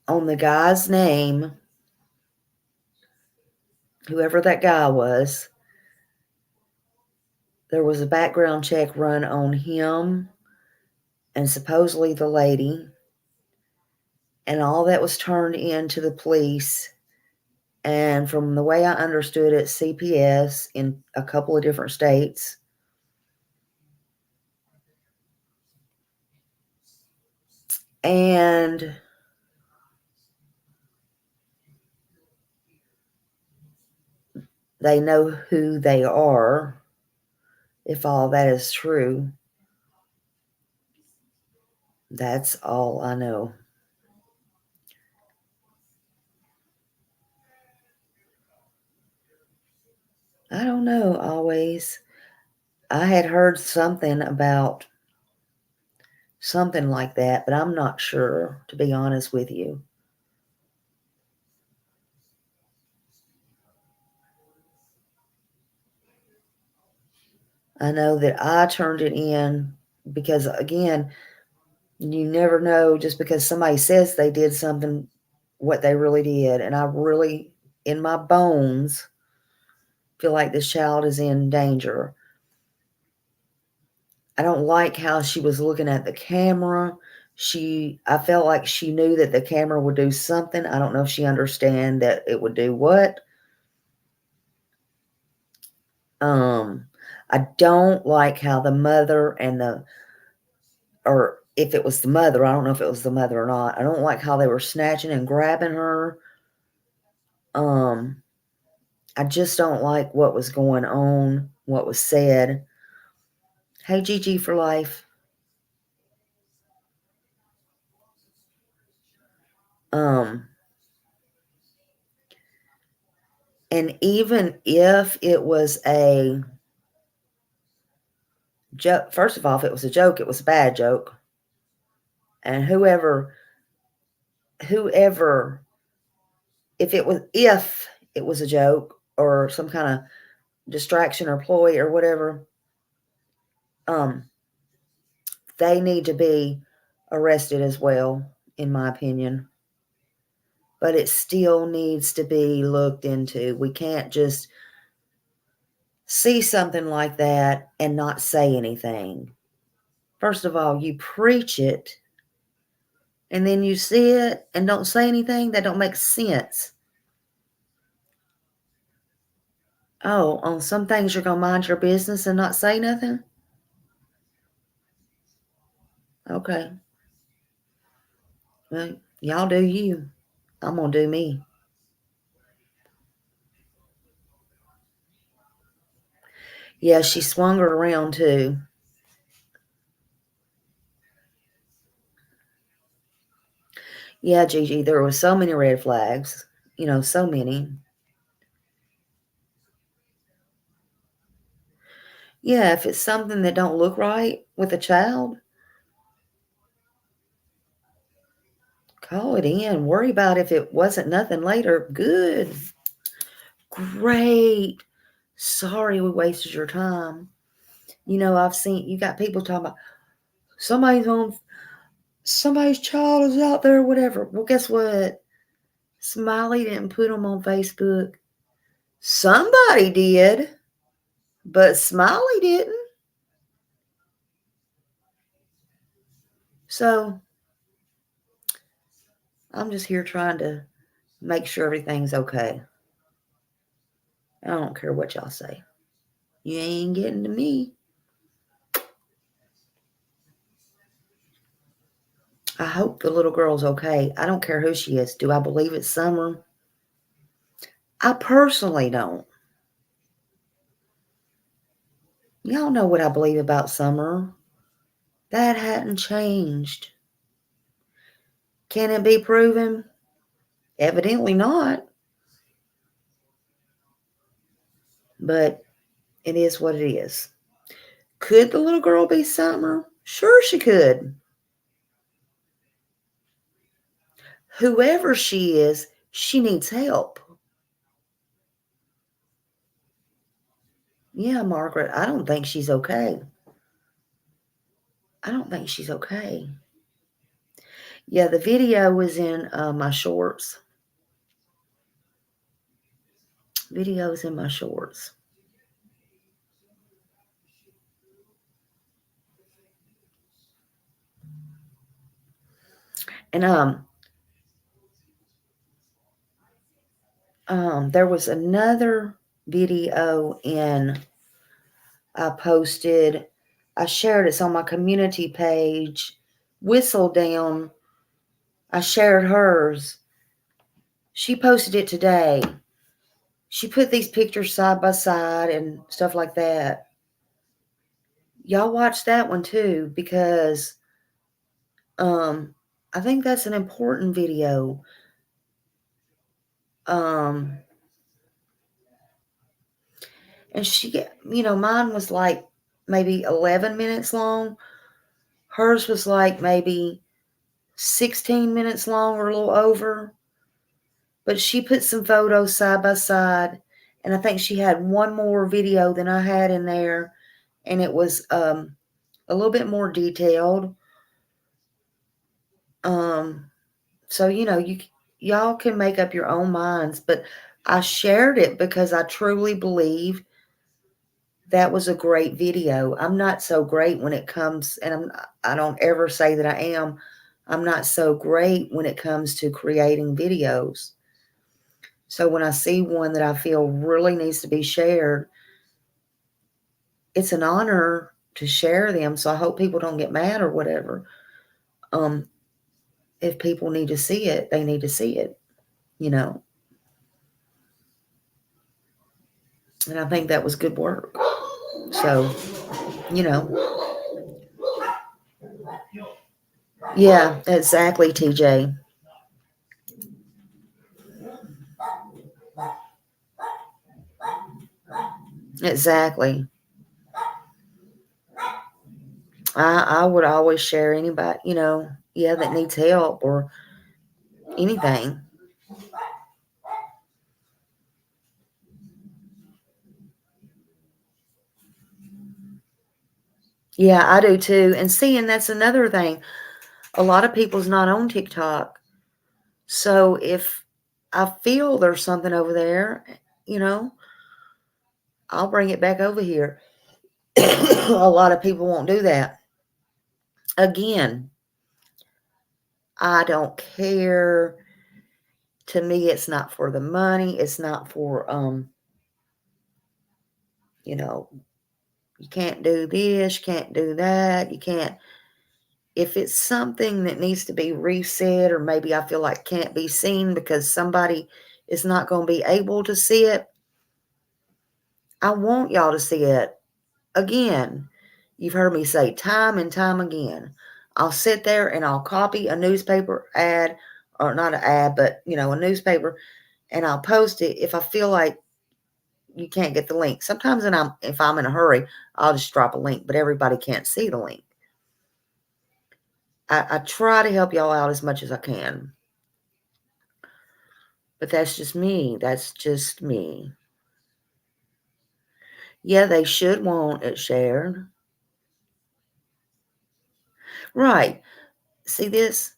on the guy's name, whoever that guy was, there was a background check run on him and supposedly the lady. And all that was turned in to the police. And from the way I understood it, CPS in a couple of different states. And they know who they are, if all that is true. That's all I know. I don't know always. I had heard something about something like that, but I'm not sure, to be honest with you. I know that I turned it in because, again, you never know just because somebody says they did something, what they really did. And I really, in my bones, feel like this child is in danger. I don't like how she was looking at the camera. I felt like she knew that the camera would do something. I don't know if she understand that it would do what. I don't like how the mother or if it was the mother, I don't know if it was the mother or not. I don't like how they were snatching and grabbing her. I just don't like what was going on, what was said. Hey, Gigi for life. And even if it was a joke, first of all, if it was a joke, it was a bad joke. And whoever, if it was a joke or some kind of distraction or ploy or whatever, they need to be arrested as well, in my opinion. But it still needs to be looked into. We can't just see something like that and not say anything. First of all, you preach it and then you see it and don't say anything. That don't make sense. Oh, on some things you're going to mind your business and not say nothing? Okay. Well, y'all do you. I'm going to do me. Yeah, she swung her around too. Yeah, Gigi, there were so many red flags. So many. Yeah, if it's something that don't look right with a child, call it in. Worry about if it wasn't nothing later. Good. Great. Sorry we wasted your time. I've seen you got people talking about somebody's child is out there, whatever. Well, guess what? Smiley didn't put them on Facebook. Somebody did, but Smiley didn't. So I'm just here trying to make sure everything's okay. I don't care what y'all say. You ain't getting to me. I hope the little girl's okay. I don't care who she is. Do I believe it's Summer? I personally don't. Y'all know what I believe about Summer. That hadn't changed. Can it be proven? Evidently not. But it is what it is. Could the little girl be Summer? Sure she could. Whoever she is, she needs help. Yeah, Margaret, I don't think she's okay. I don't think she's okay. Yeah, the video was in my shorts. Videos in my shorts. And there was another video I posted. I shared it's on my community page. Whistle Down. I shared hers. She posted it today. She put these pictures side by side and stuff like that. Y'all watch that one too, because I think that's an important video. And she, mine was like maybe 11 minutes long. Hers was like maybe 16 minutes long or a little over. But she put some photos side by side. And I think she had one more video than I had in there. And it was a little bit more detailed. So, y'all can make up your own minds. But I shared it because I truly believe that was a great video. I'm not so great when it comes, and I don't ever say that I am. I'm not so great when it comes to creating videos. So when I see one that I feel really needs to be shared, it's an honor to share them. So I hope people don't get mad or whatever. If people need to see it, they need to see it, And I think that was good work. So, yeah, exactly, TJ. Exactly. I would always share anybody, that needs help or anything. Yeah, I do too. And seeing that's another thing. A lot of people's not on TikTok. So if I feel there's something over there, I'll bring it back over here. A lot of people won't do that. Again, I don't care. To me, it's not for the money. It's not for, you can't do this, you can't do that, you can't. If it's something that needs to be reset, or maybe I feel like can't be seen because somebody is not going to be able to see it, I want y'all to see it. Again, you've heard me say time and time again, I'll sit there and I'll copy a newspaper ad, or not an ad, but, a newspaper, and I'll post it if I feel like you can't get the link. Sometimes if I'm in a hurry, I'll just drop a link, but everybody can't see the link. I try to help y'all out as much as I can. But that's just me. That's just me. Yeah, they should want it shared. Right. See this?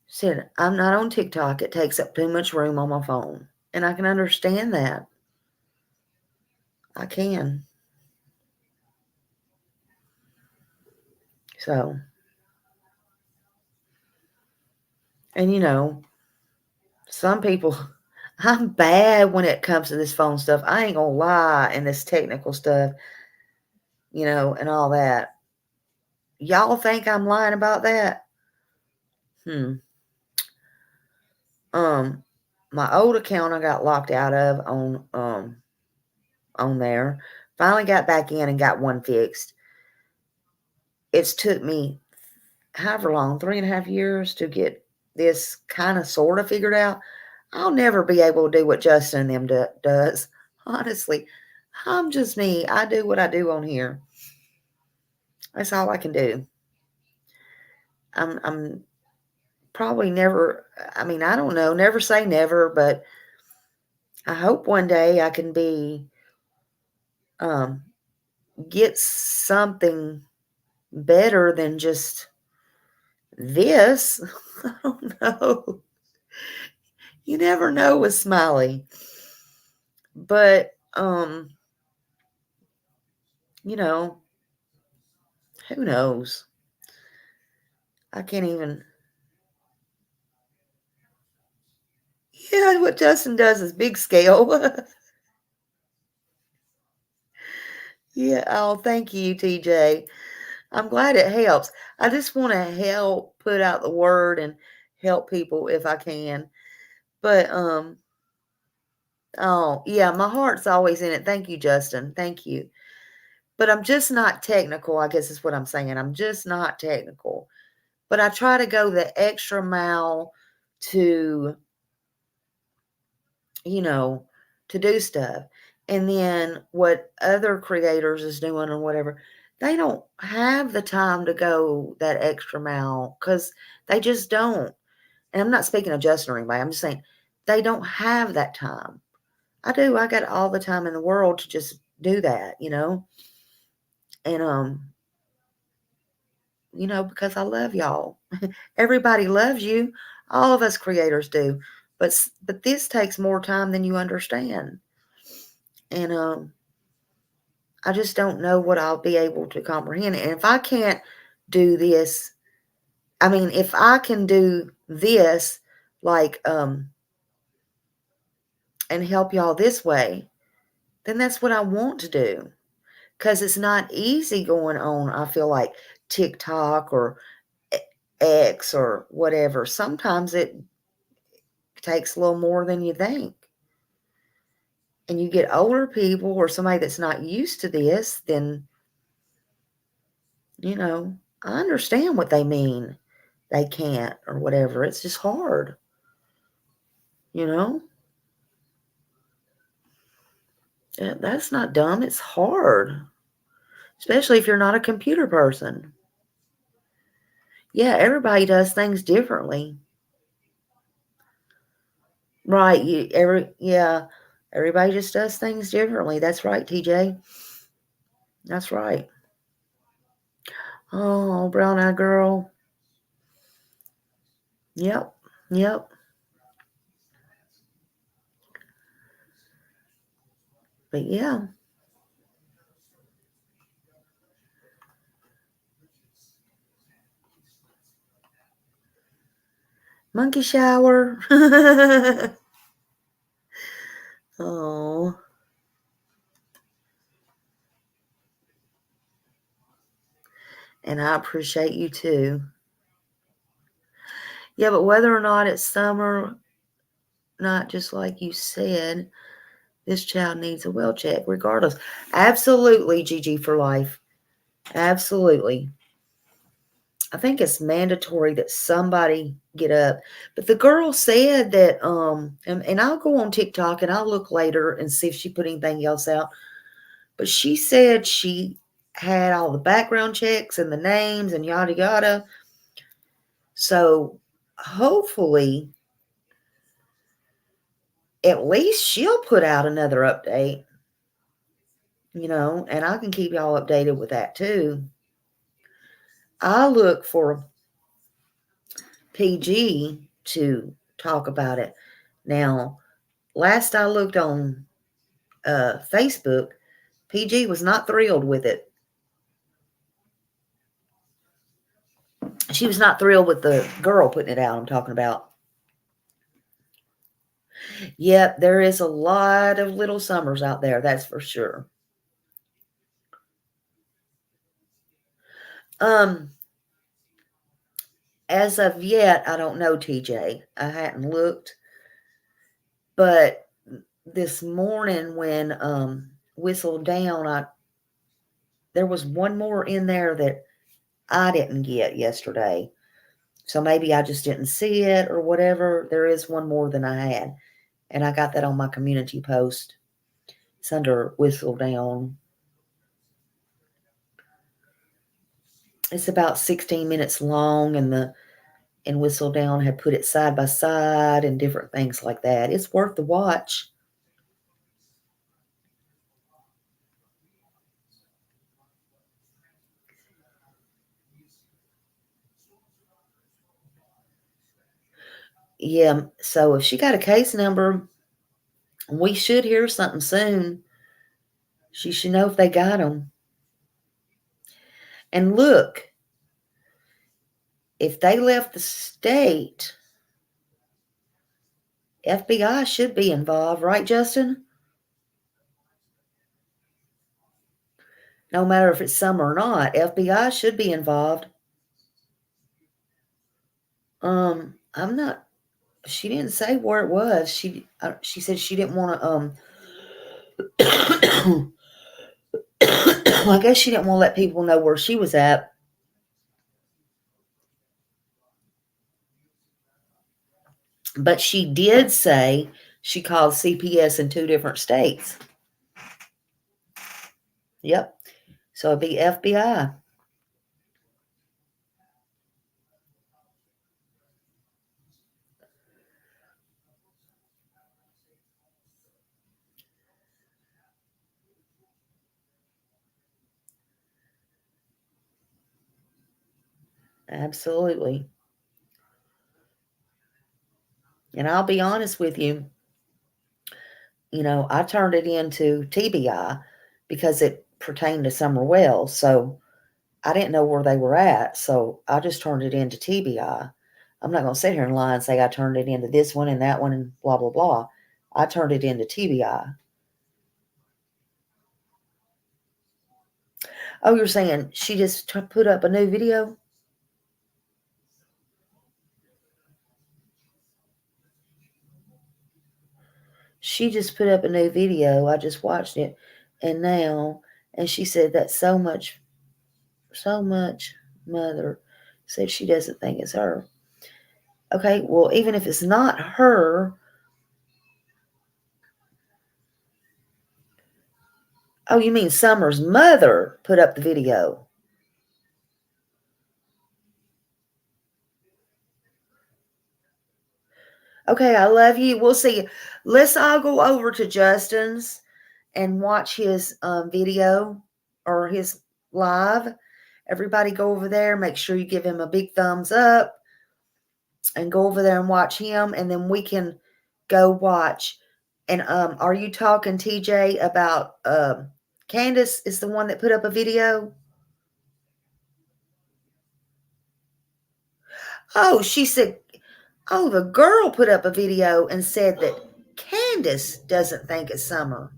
Said, I'm not on TikTok. It takes up too much room on my phone. And I can understand that. I can. So, and some people, I'm bad when it comes to this phone stuff. I ain't gonna lie, and this technical stuff, and all that. Y'all think I'm lying about that? My old account I got locked out of on there. Finally got back in and got one fixed. It's took me however long, 3.5 years to get this kind of sort of figured out. I'll never be able to do what Justin and them does. Honestly, I'm just me. I do what I do on here. That's all I can do. I'm probably never, I mean, I don't know, never say never, but I hope one day I can um, get something better than just this. I don't know. You never know with Smiley. But, you know, who knows? I can't even. Yeah, what Justin does is big scale. Yeah. Oh, thank you, TJ. I'm glad it helps. I just want to help put out the word and help people if I can. But oh, yeah, my heart's always in it. Thank you, Justin. Thank you. But I'm just not technical, I guess is what I'm saying. I'm just not technical. But I try to go the extra mile to, you know, to do stuff. And then what other creators is doing or whatever, they don't have the time to go that extra mile because they just don't. And I'm not speaking of Justin or anybody. I'm just saying they don't have that time. I do. I got all the time in the world to just do that, And because I love y'all. Everybody loves you. All of us creators do. But this takes more time than you understand. And I just don't know what I'll be able to comprehend. And if I can't do this, I mean, if I can do this, like, and help y'all this way, then that's what I want to do. Because it's not easy going on, I feel like, TikTok or X or whatever. Sometimes it takes a little more than you think. And you get older people or somebody that's not used to this, then, I understand what they mean. They can't or whatever. It's just hard, you know? That's not dumb. It's hard, especially if you're not a computer person. Yeah, everybody does things differently. Right. Yeah, everybody just does things differently. That's right, TJ. That's right. Oh, brown eyed girl. Yep. Yep. But yeah, monkey shower. Oh, and I appreciate you too. Yeah, but whether or not it's summer, not just like you said, this child needs a well check regardless. Absolutely, Gigi for life. Absolutely. I think it's mandatory that somebody get up. But the girl said that, and I'll go on TikTok and I'll look later and see if she put anything else out. But she said she had all the background checks and the names and yada yada. So hopefully, at least she'll put out another update, and I can keep y'all updated with that too. I look for PG to talk about it. Now, last I looked on Facebook, PG was not thrilled with it. She was not thrilled with the girl putting it out. I'm talking about. Yep, there is a lot of little Summers out there, that's for sure. Um, as of yet, I don't know, TJ. I hadn't looked, but this morning when whistled down, there was one more in there that I didn't get yesterday. So maybe I just didn't see it or whatever. There is one more than I had. And I got that on my community post. It's under Whistle Down. It's about 16 minutes long, and Whistle Down had put it side by side and different things like that. It's worth the watch. Yeah, so if she got a case number, we should hear something soon. She should know if they got them. And look, if they left the state, FBI should be involved, right, Justin? No matter if it's summer or not, FBI should be involved. I'm not. She didn't say where it was. She said she didn't want to. I guess she didn't want to let people know where she was at. But she did say she called CPS in 2 different states. Yep. So it'd be FBI. Absolutely. And I'll be honest with you, I turned it into TBI because it pertained to Summer Wells. So I didn't know where they were at. So I just turned it into TBI. I'm not going to sit here and lie and say I turned it into this one and that one and blah, blah, blah. I turned it into TBI. Oh, you're saying she just put up a new video? She just put up a new video. I just watched it. And she said that so much mother said she doesn't think it's her. Okay, well, even if it's not her, oh, you mean Summer's mother put up the video? Okay, I love you. We'll see. Let's all go over to Justin's and watch his video or his live. Everybody go over there. Make sure you give him a big thumbs up and go over there and watch him, and then we can go watch. And are you talking, TJ, about Candace is the one that put up a video? Oh, she said, oh, the girl put up a video and said that Candace doesn't think it's summer.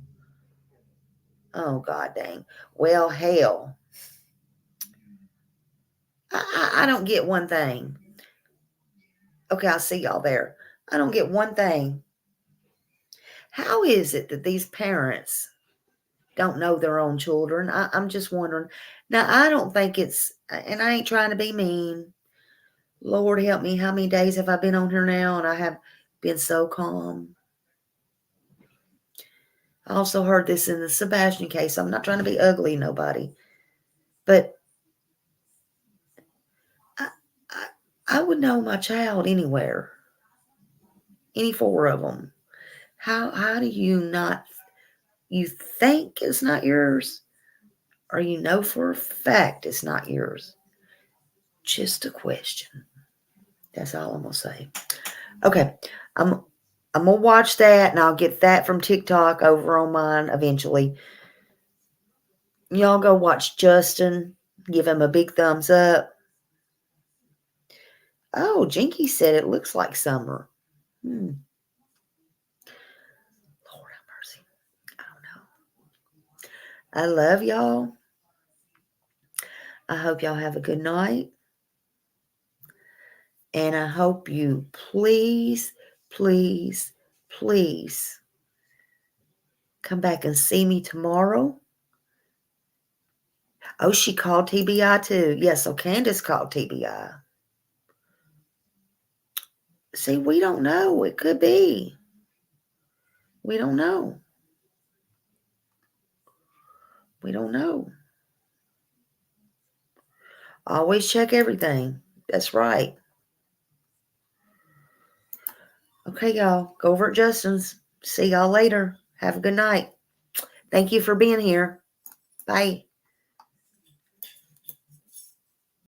Oh, God dang. Well, hell. I don't get one thing. Okay, I'll see y'all there. I don't get one thing. How is it that these parents don't know their own children? I'm just wondering. Now, I don't think it's, and I ain't trying to be mean. Lord help me, how many days have I been on here now? And I have been so calm. I also heard this in the Sebastian case. I'm not trying to be ugly, nobody. But I, I, I would know my child anywhere. Any 4 of them. How do you not, you think it's not yours? Or you know for a fact it's not yours? Just a question. That's all I'm going to say. Okay. I'm going to watch that, and I'll get that from TikTok over on mine eventually. Y'all go watch Justin. Give him a big thumbs up. Oh, Jinky said it looks like summer. Lord have mercy. I don't know. I love y'all. I hope y'all have a good night. And I hope you please, please, please come back and see me tomorrow. Oh, she called TBI too. Yes, so Candace called TBI. See, we don't know. It could be. We don't know. We don't know. Always check everything. That's right. Okay, y'all. Go over at Justin's. See y'all later. Have a good night. Thank you for being here. Bye.